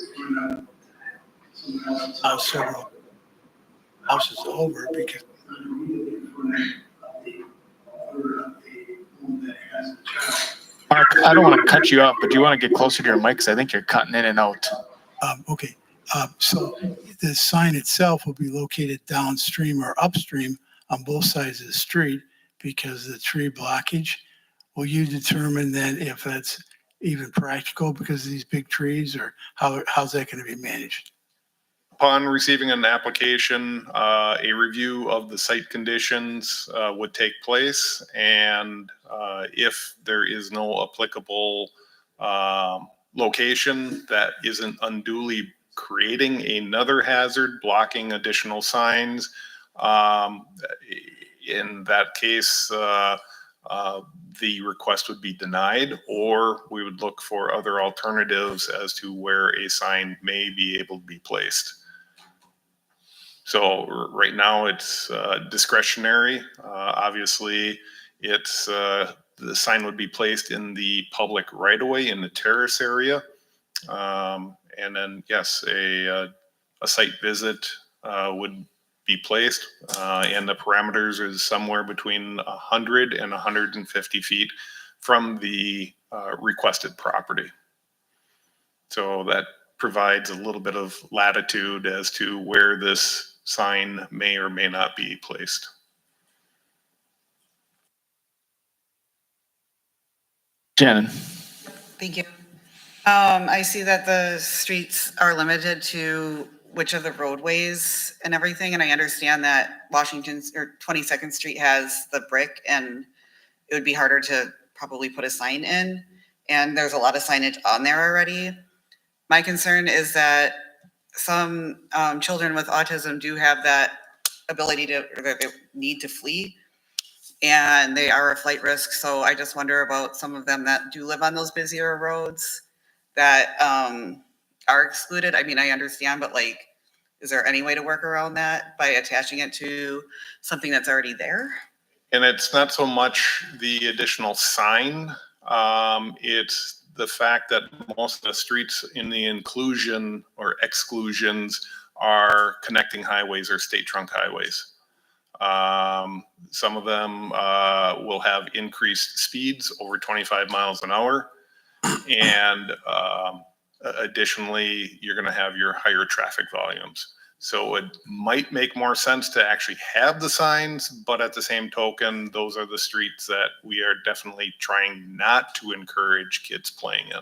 several houses over because Mark, I don't want to cut you off, but do you want to get closer to your mic? Because I think you're cutting in and out. Okay. So the sign itself will be located downstream or upstream on both sides of the street because of the tree blockage. Will you determine then if that's even practical because of these big trees, or how's that going to be managed? Upon receiving an application, a review of the site conditions would take place. And if there is no applicable location that isn't unduly creating another hazard, blocking additional signs, in that case, the request would be denied, or we would look for other alternatives as to where a sign may be able to be placed. So right now it's discretionary. Obviously, it's the sign would be placed in the public right of way in the terrace area. And then, yes, a site visit would be placed, and the parameters is somewhere between 100 and 150 feet from the requested property. So that provides a little bit of latitude as to where this sign may or may not be placed. Shannon. Thank you. I see that the streets are limited to which of the roadways and everything, and I understand that Washington or 22nd Street has the brick, and it would be harder to probably put a sign in, and there's a lot of signage on there already. My concern is that some children with autism do have that ability to, or they need to flee, and they are a flight risk. So I just wonder about some of them that do live on those busier roads that are excluded. I mean, I understand, but like Is there any way to work around that by attaching it to something that's already there? And it's not so much the additional sign, it's the fact that most of the streets in the inclusion or exclusions are connecting highways or state trunk highways. Some of them will have increased speeds over 25 miles an hour. And additionally, you're going to have your higher traffic volumes. So it might make more sense to actually have the signs, but at the same token, those are the streets that we are definitely trying not to encourage kids playing in.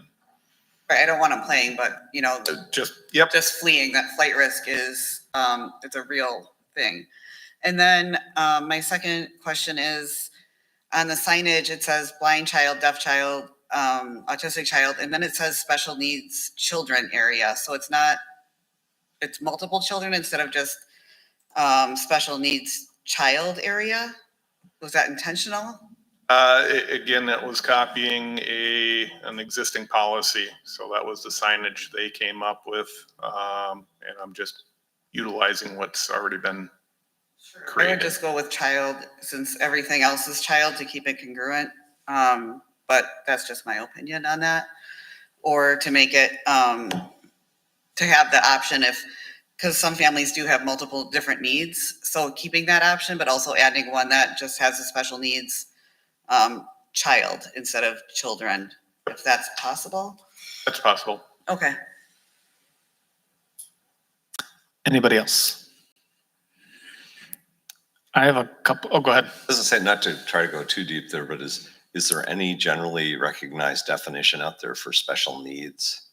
Right, I don't want them playing, but you know, Yep. just fleeing, that flight risk is, it's a real thing. And then my second question is, on the signage, it says blind child, deaf child, autistic child, and then it says special needs children area. So it's not, it's multiple children instead of just special needs child area. Was that intentional? Again, that was copying an existing policy. So that was the signage they came up with. And I'm just utilizing what's already been I created. would just go with child since everything else is child to keep it congruent. But that's just my opinion on that. Or to make it, to have the option if, because some families do have multiple different needs. So keeping that option, but also adding one that just has a special needs child instead of children, if that's possible. That's possible. Okay. Anybody else? I have a couple. Oh, go ahead. Doesn't say, not to try to go too deep there, but is there any generally recognized definition out there for special needs?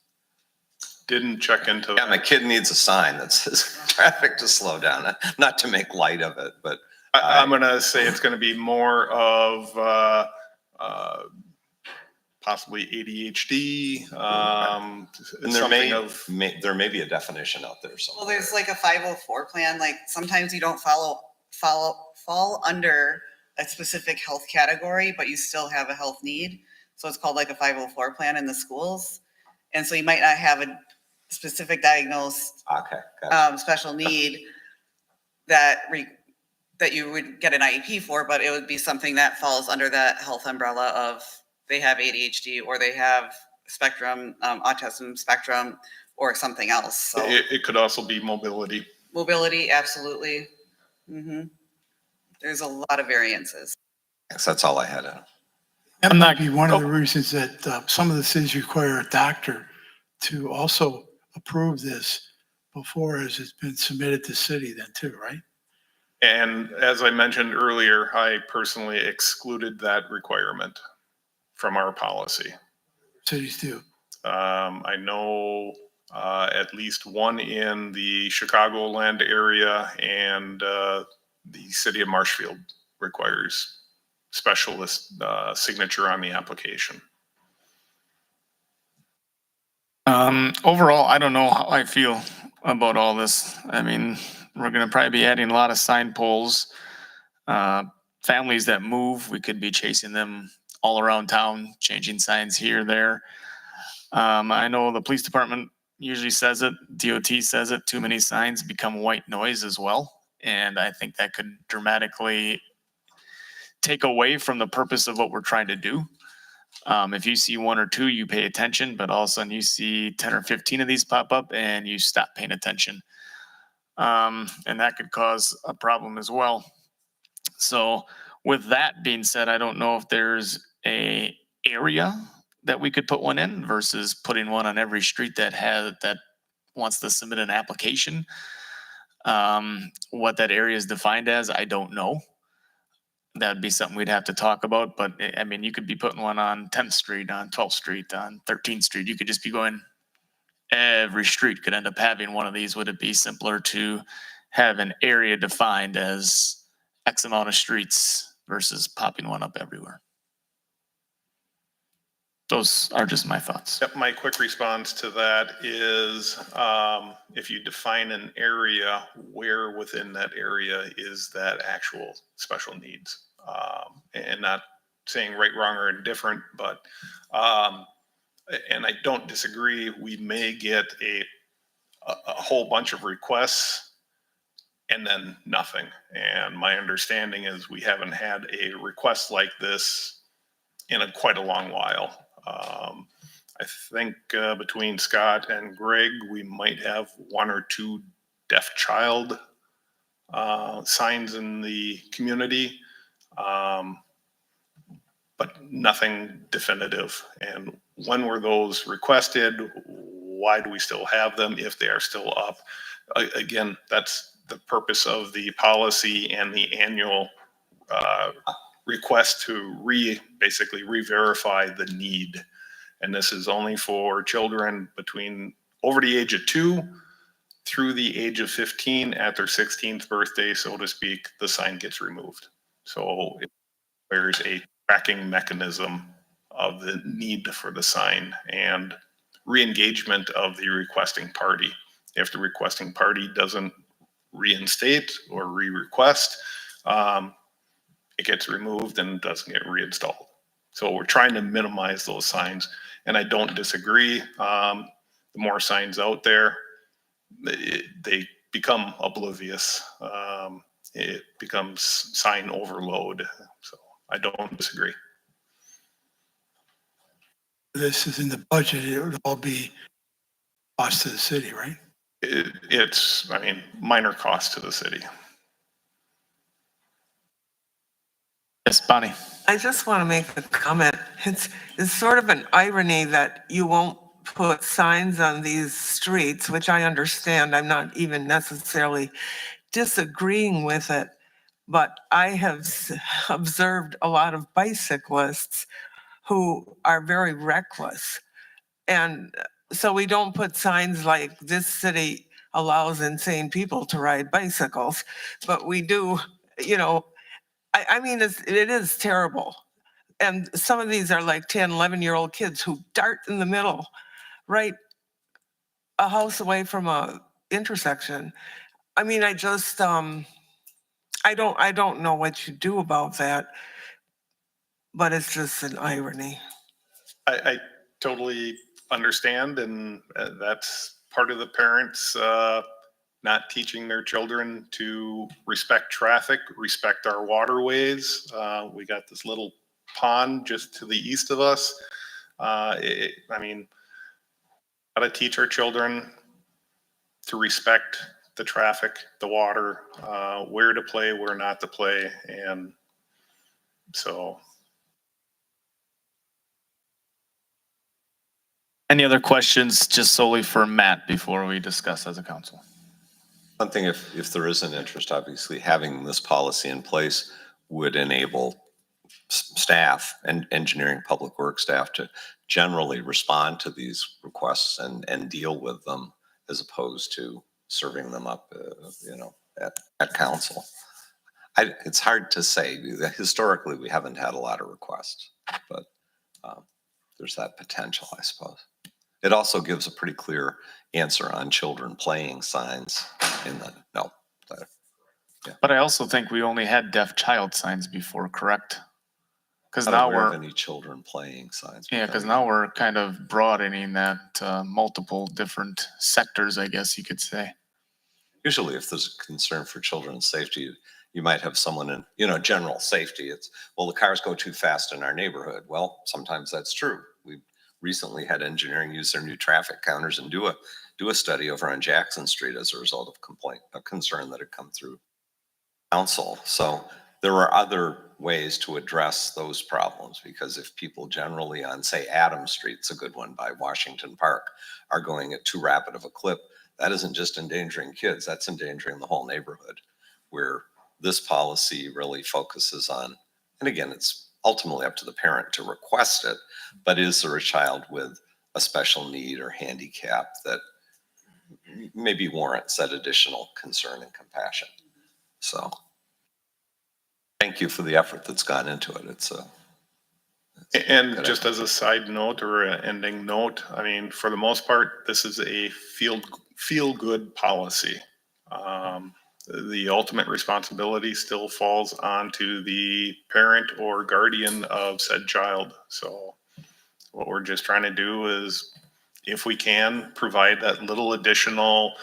Didn't check into Yeah, that. my kid needs a sign that says traffic to slow down, not to make light of it, but I'm going to say it's going to be more of possibly ADHD. and there Something there may be a definition out there Well, somewhere. there's like a 504 plan, like sometimes you don't fall under a specific health category, but you still have a health need. So it's called like a 504 plan in the schools. And so you might not have a specific diagnosed Okay, gotcha. special need that you would get an IEP for, but it would be something that falls under that health umbrella of they have ADHD or they have spectrum, autism spectrum or something else. So it could also be mobility. mobility, absolutely. There's a lot of variances. Yes, that's all I had. That might be one of the reasons that some of the cities require a doctor to also approve this before as it's been submitted to city then too, right? And as I mentioned earlier, I personally excluded that requirement from our policy. Cities do. I know at least one in the Chicagoland area, and the city of Marshfield requires specialist signature on the application. Overall, I don't know how I feel about all this. I mean, we're gonna probably be adding a lot of sign poles. Families that move, we could be chasing them all around town, changing signs here, there. I know the police department usually says it, DOT says it, too many signs become white noise as well. And I think that could dramatically take away from the purpose of what we're trying to do. If you see one or two, you pay attention, but all of a sudden you see 10 or 15 of these pop up and you stop paying attention. And that could cause a problem as well. So with that being said, I don't know if there's a area that we could put one in versus putting one on every street that wants to submit an application. What that area is defined as, I don't know. That'd be something we'd have to talk about, but I mean, you could be putting one on 10th Street, on 12th Street, on 13th Street. You could just be going, every street could end up having one of these. Would it be simpler to have an area defined as X amount of streets versus popping one up everywhere? Those are just my thoughts. Yep, my quick response to that is if you define an area, where within that area is that actual special needs? And not saying right, wrong, or indifferent, but, and I don't disagree, we may get a whole bunch of requests and then nothing. And my understanding is we haven't had a request like this in quite a long while. I think between Scott and Greg, we might have 1 or 2 deaf child signs in the community, but nothing definitive. And when were those requested? Why do we still have them if they are still up? Again, that's the purpose of the policy and the annual request to basically re-verify the need. And this is only for children between over the age of 2 through the age of 15. At their 16th birthday, so to speak, the sign gets removed. So there's a tracking mechanism of the need for the sign and re-engagement of the requesting party. If the requesting party doesn't reinstate or re-request, it gets removed and doesn't get reinstalled. So we're trying to minimize those signs, and I don't disagree. The more signs out there, they become oblivious. It becomes sign overload. So I don't disagree. This is in the budget, it would all be cost to the city, right? It's, I mean, minor cost to the city. Yes, Bonnie. I just want to make a comment. It's sort of an irony that you won't put signs on these streets, which I understand. I'm not even necessarily disagreeing with it, but I have observed a lot of bicyclists who are very reckless. And so we don't put signs like this city allows insane people to ride bicycles, but we do, you know, I mean, it is terrible. And some of these are like 10, 11-year-old kids who dart in the middle, right a house away from a intersection. I mean, I just, I don't know what you do about that, but it's just an irony. I totally understand, and that's part of the parents not teaching their children to respect traffic, respect our waterways. We got this little pond just to the east of us. I mean, gotta teach our children to respect the traffic, the water, where to play, where not to play, and so. Any other questions just solely for Matt before we discuss as a council? One thing, if there is an interest, obviously having this policy in place would enable staff and engineering public works staff to generally respond to these requests and deal with them as opposed to serving them up, at council. It's hard to say. Historically, we haven't had a lot of requests, but there's that potential, I suppose. It also gives a pretty clear answer on children playing signs in the, no. But I also think we only had deaf child signs before, correct? Because Not now aware of we're, any children playing signs. yeah, because now we're kind of broadening that to multiple different sectors, I guess you could say. Usually if there's a concern for children's safety, you might have someone in, general safety. It's, well, the cars go too fast in our neighborhood. Well, sometimes that's true. We recently had engineering use their new traffic counters and do a study over on Jackson Street as a result of a concern that had come through council. So there are other ways to address those problems, because if people generally on, say, Adams Street, it's a good one by Washington Park, are going at too rapid of a clip, that isn't just endangering kids, that's endangering the whole neighborhood, where this policy really focuses on, and again, it's ultimately up to the parent to request it, but is there a child with a special need or handicap that maybe warrants that additional concern and compassion? So thank you for the effort that's gone into it. And just as a side note or an ending note, I mean, for the most part, this is a feel-good policy. The ultimate responsibility still falls onto the parent or guardian of said child. So what we're just trying to do is if we can, provide that little additional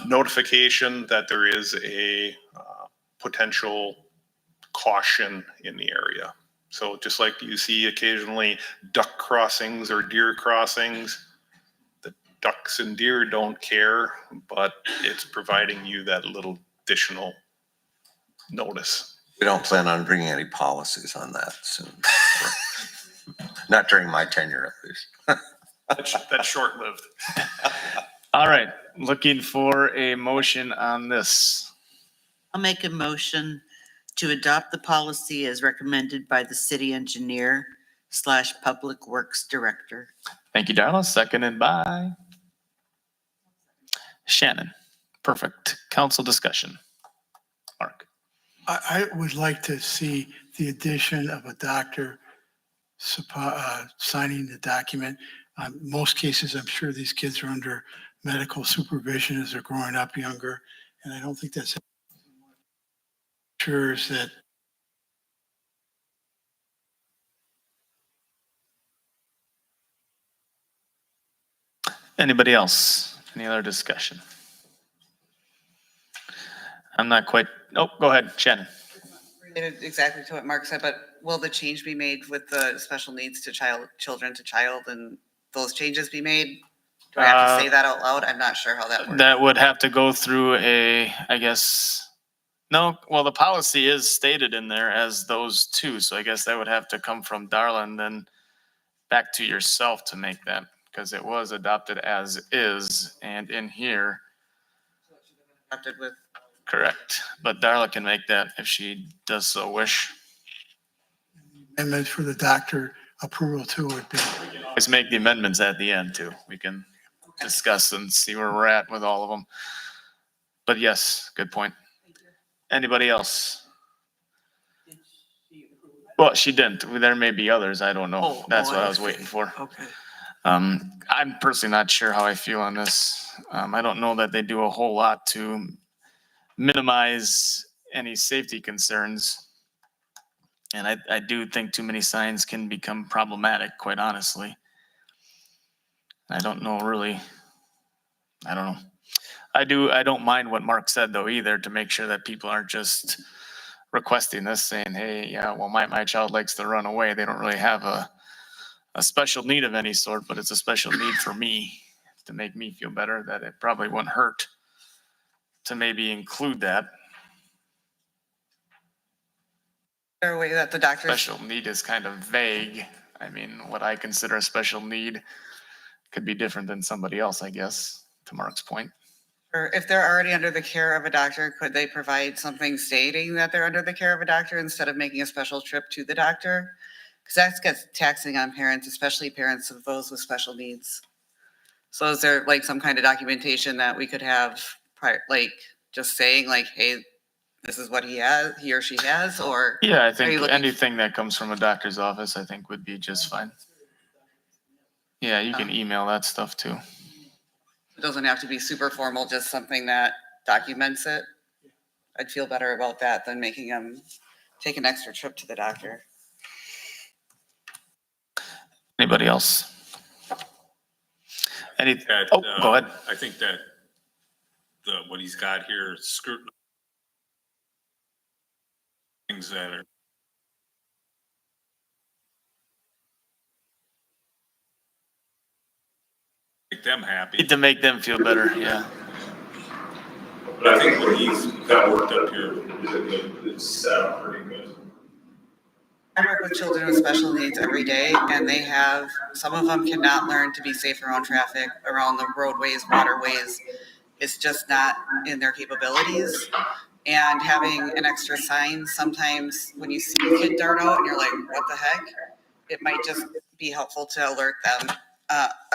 notification that there is a potential caution in the area. So just like you see occasionally duck crossings or deer crossings, the ducks and deer don't care, but it's providing you that little additional notice. We don't plan on bringing any policies on that soon. Not during my tenure, at least. That's short-lived. All right, looking for a motion on this. I'll make a motion to adopt the policy as recommended by the city engineer / public works director. Thank you, Darla. Seconded by Shannon. Perfect. Council discussion. Mark. I would like to see the addition of a doctor signing the document. Most cases, I'm sure these kids are under medical supervision as they're growing up younger, and I don't think that's ensures that Anybody else? Any other discussion? I'm not quite, oh, go ahead, Shannon. Related exactly to what Mark said, but will the change be made with the special needs to children to child and those changes be made? Do I have to say that out loud? I'm not sure how that works. That would have to go through I guess, no, well, the policy is stated in there as those two, so I guess that would have to come from Darla and then back to yourself to make that, because it was adopted as is, and in here, Adopted with correct. But Darla can make that if she does so wish. amendment for the doctor approval too would be. Let's make the amendments at the end too. We can discuss and see where we're at with all of them. But yes, good point. Anybody else? Well, she didn't. There may be others. I don't know. That's what I was waiting for. Okay. I'm personally not sure how I feel on this. I don't know that they do a whole lot to minimize any safety concerns. And I do think too many signs can become problematic, quite honestly. I don't know really. I don't know. I don't mind what Mark said though either, to make sure that people aren't just requesting this saying, hey, yeah, well, my child likes to run away. They don't really have a special need of any sort, but it's a special need for me to make me feel better, that it probably wouldn't hurt to maybe include that. a way that the doctors, Special need is kind of vague. I mean, what I consider a special need could be different than somebody else, I guess, to Mark's point. or if they're already under the care of a doctor, could they provide something stating that they're under the care of a doctor instead of making a special trip to the doctor? Because that gets taxing on parents, especially parents of those with special needs. So is there like some kind of documentation that we could have prior, like just saying like, hey, this is what he or she has, or? Yeah, I Are you think looking- anything that comes from a doctor's office, I think would be just fine. Yeah, you can email that stuff too. It doesn't have to be super formal, just something that documents it. I'd feel better about that than making them take an extra trip to the doctor. Anybody else? Any, That, oh, go ahead. I think that what he's got here is scrutiny. Things that are. Make them happy. Need to make them feel better, yeah. But I think what he's got worked up here is set up pretty good. I work with children with special needs every day, and they have, some of them cannot learn to be safe around traffic, around the roadways, waterways. It's just not in their capabilities. And having an extra sign, sometimes when you see a kid dart out and you're like, what the heck? It might just be helpful to alert them,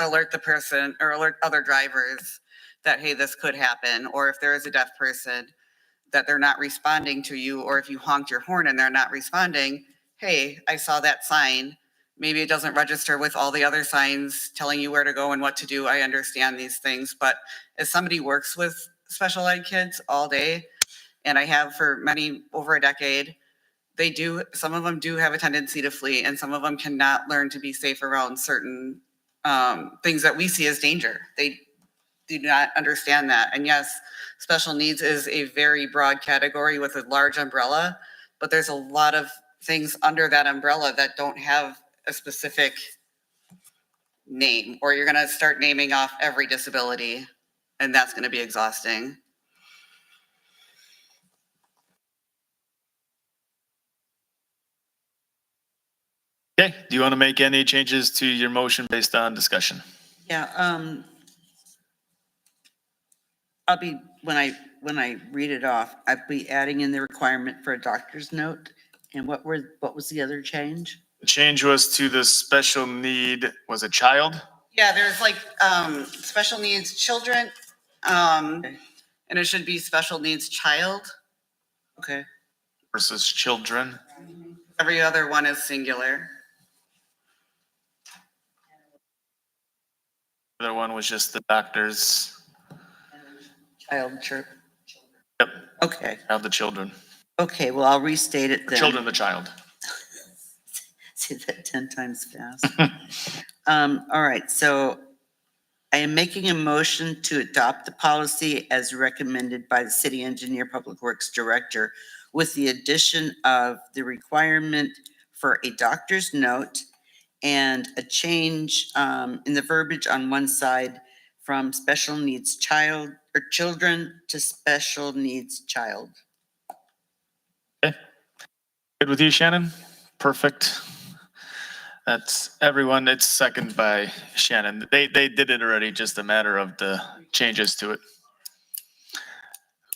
alert the person or alert other drivers that, hey, this could happen. Or if there is a deaf person that they're not responding to you, or if you honked your horn and they're not responding, hey, I saw that sign. Maybe it doesn't register with all the other signs telling you where to go and what to do. I understand these things, but as somebody who works with special ed kids all day, and I have for over a decade, some of them do have a tendency to flee, and some of them cannot learn to be safe around certain things that we see as danger. They do not understand that. And yes, special needs is a very broad category with a large umbrella, but there's a lot of things under that umbrella that don't have a specific name, or you're going to start naming off every disability, and that's going to be exhausting. Okay, do you want to make any changes to your motion based on discussion? Yeah, I'll be, when I read it off, I'll be adding in the requirement for a doctor's note. And what was the other change? The change was to the special need, was it child? Yeah, there's like special needs children, and it should be special needs child. Okay. Versus children. Every other one is singular. The other one was just the doctors. Child, church. Yep. Okay. Of the children. Okay, well, I'll restate it Or then. children, the child. Say that 10 times fast. All right, so I am making a motion to adopt the policy as recommended by the city engineer, public works director, with the addition of the requirement for a doctor's note and a change in the verbiage on one side from special needs child or children to special needs child. Okay. Good with you, Shannon? Perfect. That's everyone. It's second by Shannon. They did it already, just a matter of the changes to it.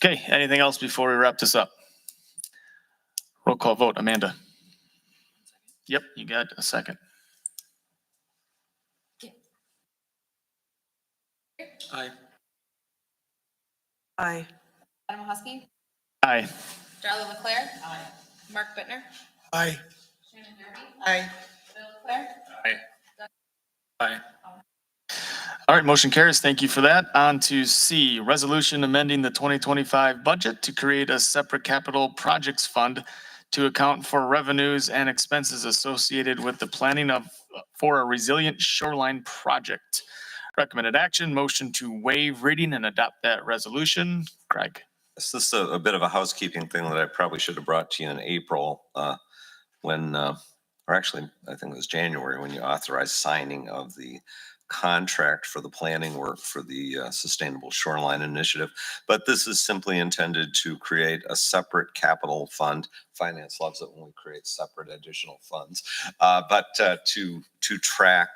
Okay, anything else before we wrap this up? Roll call vote, Amanda. Yep, you got a second. Aye. Adam Husky, Aye. Darla Leclerc. Aye. Mark Bittner, Aye. Shannon Derby, Aye. Bill Leclerc. Aye. All right, motion carries. Thank you for that. On to C, resolution amending the 2025 budget to create a separate capital projects fund to account for revenues and expenses associated with the planning for a resilient shoreline project. Recommended action, motion to waive reading and adopt that resolution. Craig. This is a bit of a housekeeping thing that I probably should have brought to you in April when, or actually, I think it was January when you authorized signing of the contract for the planning work for the Sustainable Shoreline Initiative. But this is simply intended to create a separate capital fund. Finance loves it when we create separate additional funds, but to track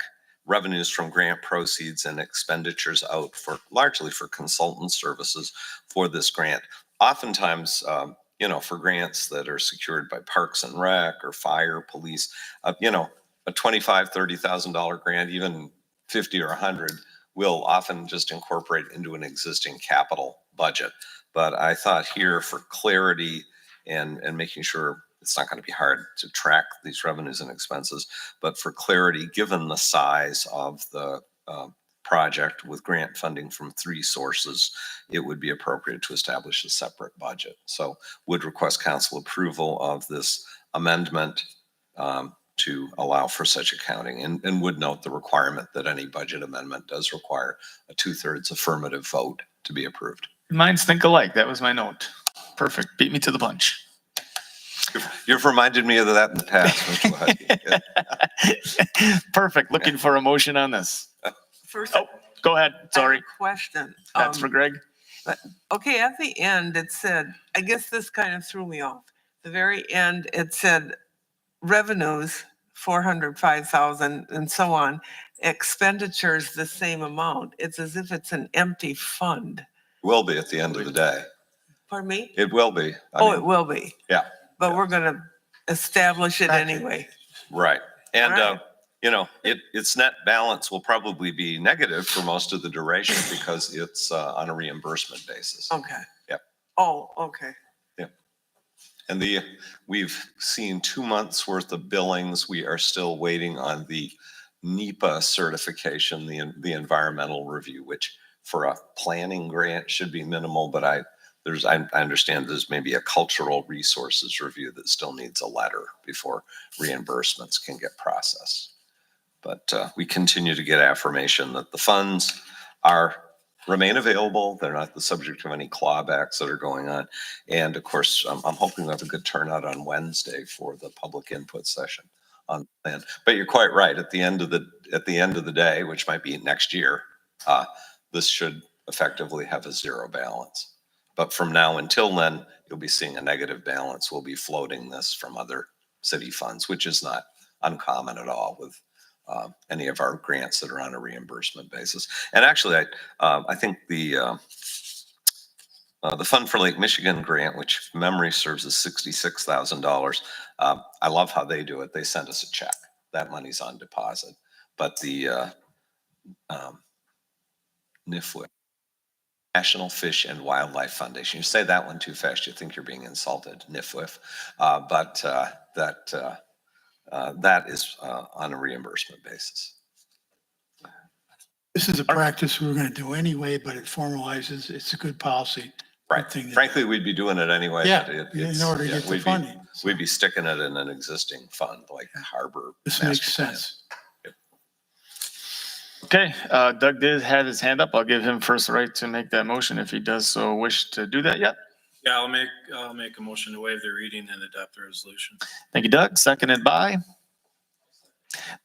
revenues from grant proceeds and expenditures out for largely for consultant services for this grant. Oftentimes, for grants that are secured by Parks and Rec or fire, police, a $25,000, $30,000 grant, even 50 or 100 will often just incorporate into an existing capital budget. But I thought here for clarity and making sure it's not going to be hard to track these revenues and expenses, but for clarity, given the size of the project with grant funding from 3 sources, it would be appropriate to establish a separate budget. So would request council approval of this amendment to allow for such accounting, and would note the requirement that any budget amendment does require a 2/3 affirmative vote to be approved. Minds think alike. That was my note. Perfect. Beat me to the punch. You've reminded me of that in the past, Mr. Wahecki. Perfect. Looking for a motion on this. First, Oh, go ahead. I have Sorry. a question. That's for Greg. Okay, at the end, it said, I guess this kind of threw me off. The very end, it said revenues, 405,000 and so on, expenditures the same amount. It's as if it's an empty fund. Will be at the end of the day. Pardon me? It will be. It will be. Yeah. But we're going to establish it anyway. Right. And, Right. its net balance will probably be negative for most of the duration because it's on a reimbursement basis. Okay. Yep. Oh, okay. And we've seen 2 months worth of billings. We are still waiting on the NEPA certification, the environmental review, which for a planning grant should be minimal, but I understand there's maybe a cultural resources review that still needs a letter before reimbursements can get processed. But we continue to get affirmation that the funds remain available. They're not the subject of any clawbacks that are going on. And of course, I'm hoping we have a good turnout on Wednesday for the public input session on the plan. But you're quite right. At the end of the day, which might be next year, this should effectively have a zero balance. But from now until then, you'll be seeing a negative balance. We'll be floating this from other city funds, which is not uncommon at all with any of our grants that are on a reimbursement basis. And actually, I think the Fund for Lake Michigan grant, which if memory serves as $66,000, I love how they do it. They send us a check. That money's on deposit. But the NIFWF, National Fish and Wildlife Foundation, you say that one too fast, you think you're being insulted, NIFWF, but that is on a reimbursement basis. This is a practice we were going to do anyway, but it formalizes, it's a good policy. Right. Frankly, we'd be doing it anyway. Yeah, But in order to get the funding. We'd be sticking it in an existing fund like Harbor. This Master makes Plan. sense. Okay, Doug did have his hand up. I'll give him first right to make that motion if he does so wish to do that yet. Yeah, I'll make a motion to waive the reading and adopt the resolution. Thank you, Doug. Seconded by.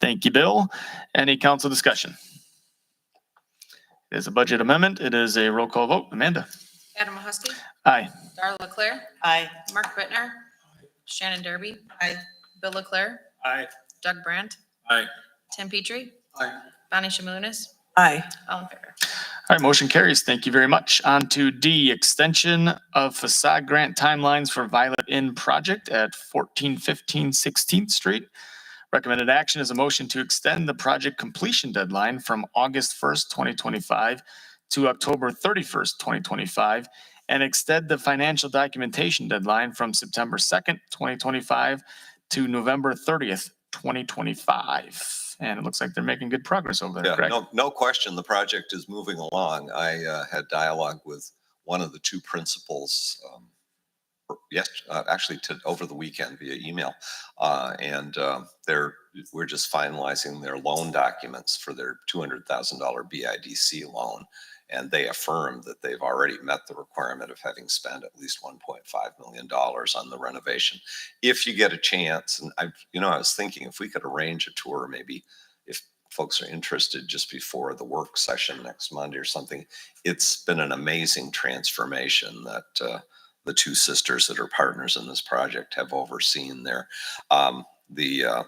Thank you, Bill. Any council discussion? It is a budget amendment. It is a roll call vote. Amanda? Adam Mahusky, Aye. Darla Leclerc, Aye. Mark Bittner, Shannon Derby. Aye. Bill Leclerc, Aye. Doug Brandt, Aye. Tim Petrie, Aye. Bonnie Shamunis, Aye. all in favor. All right, motion carries. Thank you very much. On to D, extension of facade grant timelines for Violet Inn project at 1415 16th Street. Recommended action is a motion to extend the project completion deadline from August 1st, 2025 to October 31st, 2025, and extend the financial documentation deadline from September 2nd, 2025 to November 30th, 2025. And it looks like they're making good progress over there, Yeah, correct? no question. The project is moving along. I had dialogue with one of the two principals actually over the weekend via email. We're just finalizing their loan documents for their $200,000 BIDC loan. And they affirmed that they've already met the requirement of having spent at least $1.5 million on the renovation. If you get a chance, and I was thinking if we could arrange a tour, maybe if folks are interested just before the work session next Monday or something. It's been an amazing transformation that the two sisters that are partners in this project have overseen there. The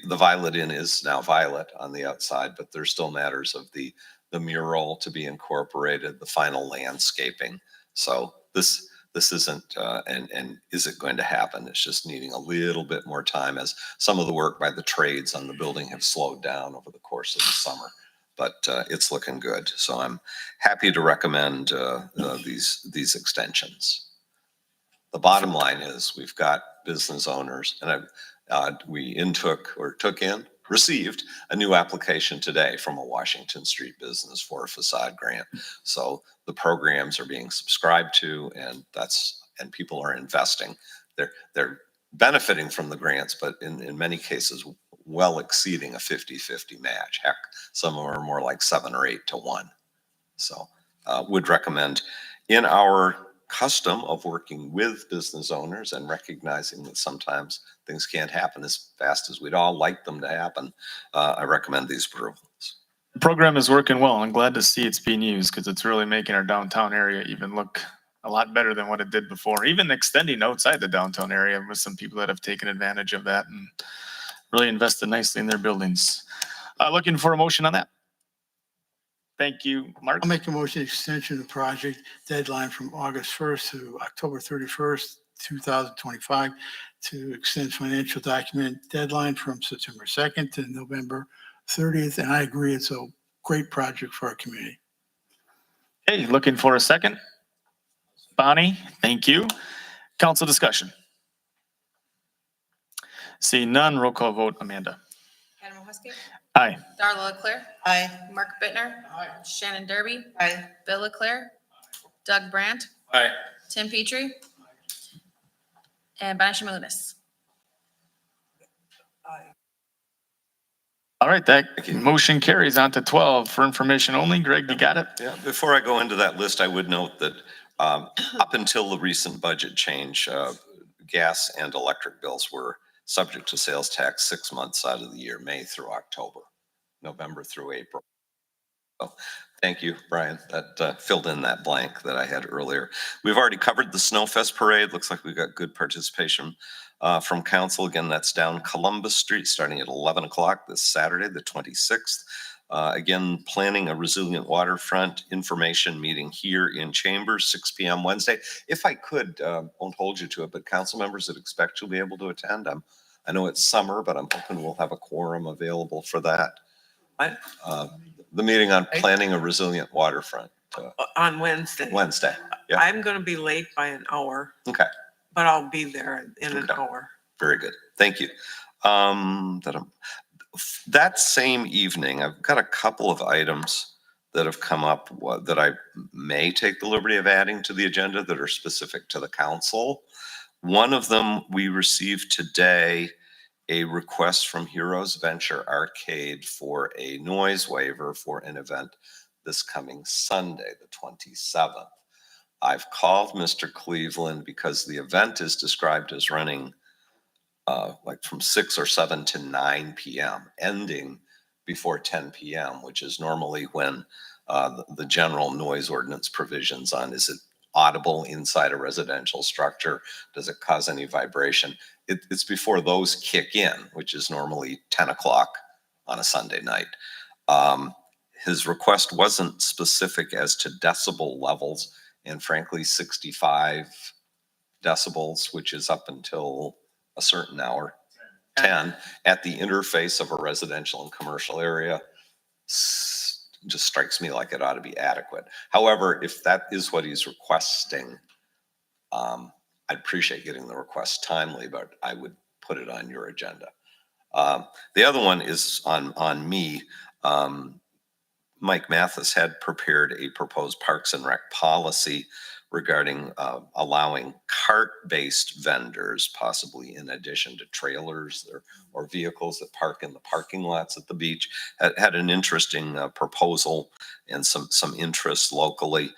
Violet Inn is now Violet on the outside, but there's still matters of the mural to be incorporated, the final landscaping. So this isn't, and is it going to happen? It's just needing a little bit more time as some of the work by the trades on the building have slowed down over the course of the summer. But it's looking good. So I'm happy to recommend these extensions. The bottom line is we've got business owners, and we received a new application today from a Washington Street business for a facade grant. So the programs are being subscribed to, and people are investing. They're benefiting from the grants, but in many cases, well exceeding a 50-50 match. Heck, some of them are more like 7 or 8 to 1. So would recommend, in our custom of working with business owners and recognizing that sometimes things can't happen as fast as we'd all like them to happen, I recommend these approvals. The program is working well. I'm glad to see it's being used because it's really making our downtown area even look a lot better than what it did before. Even extending outside the downtown area with some people that have taken advantage of that and really invested nicely in their buildings. Looking for a motion on that. Thank you, Mark. I'll make a motion extension of the project deadline from August 1st to October 31st, 2025 to extend financial document deadline from September 2nd to November 30th. And I agree, it's a great project for our community. Hey, looking for a second. Bonnie, thank you. Council discussion. Seeing none, roll call vote. Amanda. Adam Mahusky, Aye. Darla Leclerc, Aye. Mark Bittner, Shannon Derby, Aye. Bill Leclerc, Doug Brandt, Aye. Tim Petrie, and Bonnie Shamunis. Aye. All right, that Thank you. motion carries on to 12 for information only. Greg, you got it? Yeah, before I go into that list, I would note that up until the recent budget change, gas and electric bills were subject to sales tax 6 months out of the year, May through October, November through April. So thank you, Brian. That filled in that blank that I had earlier. We've already covered the Snowfest Parade. Looks like we got good participation from council. Again, that's down Columbus Street starting at 11 o'clock this Saturday, the 26th. Again, planning a resilient waterfront information meeting here in Chambers, 6 p.m. Wednesday. If I could, won't hold you to it, but council members that expect you'll be able to attend. I know it's summer, but I'm hoping we'll have a quorum available for that. The meeting on planning a resilient waterfront. On Wednesday. Wednesday. Yeah. I'm going to be late by an hour, Okay. but I'll be there in an Okay. hour. Very good. Thank you. That same evening, I've got a couple of items that have come up that I may take the liberty of adding to the agenda that are specific to the council. One of them, we received today a request from Heroes Venture Arcade for a noise waiver for an event this coming Sunday, the 27th. I've called Mr. Cleveland because the event is described as running like from 6 or 7 to 9 p.m., ending before 10 p.m., which is normally when the general noise ordinance provisions on, is it audible inside a residential structure? Does it cause any vibration? It's before those kick in, which is normally 10 o'clock on a Sunday night. His request wasn't specific as to decibel levels, and frankly, 65 decibels, which is up until a certain hour, 10, at the interface of a residential and commercial area, just strikes me like it ought to be adequate. However, if that is what he's requesting, I'd appreciate getting the request timely, but I would put it on your agenda. The other one is on me. Mike Mathis had prepared a proposed Parks and Rec policy regarding allowing cart-based vendors, possibly in addition to trailers or vehicles that park in the parking lots at the beach. Had an interesting proposal and some interest locally.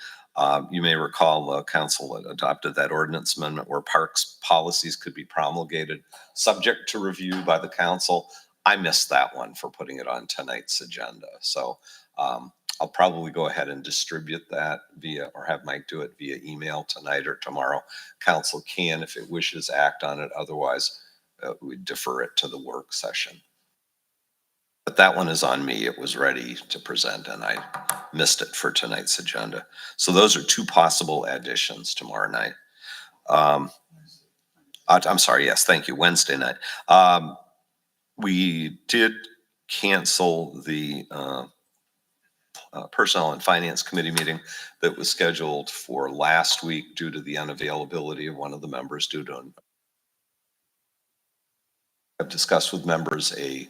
You may recall the council adopted that ordinance amendment where parks policies could be promulgated subject to review by the council. I missed that one for putting it on tonight's agenda. So I'll probably go ahead and distribute that or have Mike do it via email tonight or tomorrow. Council can, if it wishes, act on it. Otherwise, we defer it to the work session. But that one is on me. It was ready to present and I missed it for tonight's agenda. So those are two possible additions tomorrow night. I'm sorry. Yes, thank you. Wednesday night. We did cancel the Personnel and Finance Committee meeting that was scheduled for last week due to the unavailability of one of the members I've discussed with members a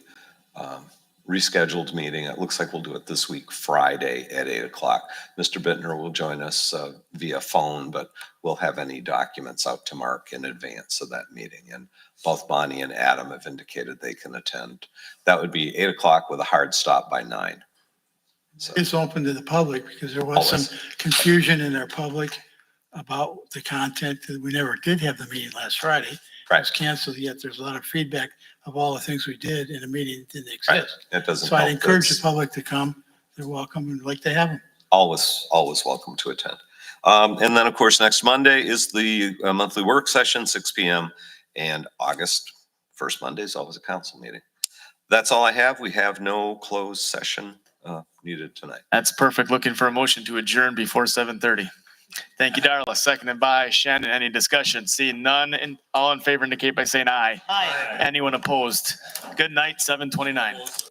rescheduled meeting. It looks like we'll do it this week, Friday at 8 o'clock. Mr. Bittner will join us via phone, but we'll have any documents out to Mark in advance of that meeting. And both Bonnie and Adam have indicated they can attend. That would be 8 o'clock with a hard stop by 9. So It's open to the public because there was some confusion in our public about the content. We never did have the meeting last Friday. It was canceled, yet there's a lot of feedback of all the things we did in a meeting that didn't exist. It doesn't So I'd help encourage that the public to come. They're welcome and like to have them. always welcome to attend. And then, of course, next Monday is the monthly work session, 6 p.m. And August, first Monday is always a council meeting. That's all I have. We have no closed session needed tonight. That's perfect. Looking for a motion to adjourn before 7:30. Thank you, Darla. Seconded by Shannon. Any discussion? Seeing none, and all in favor indicate by saying aye. Aye. Anyone opposed? Good night, 7:29.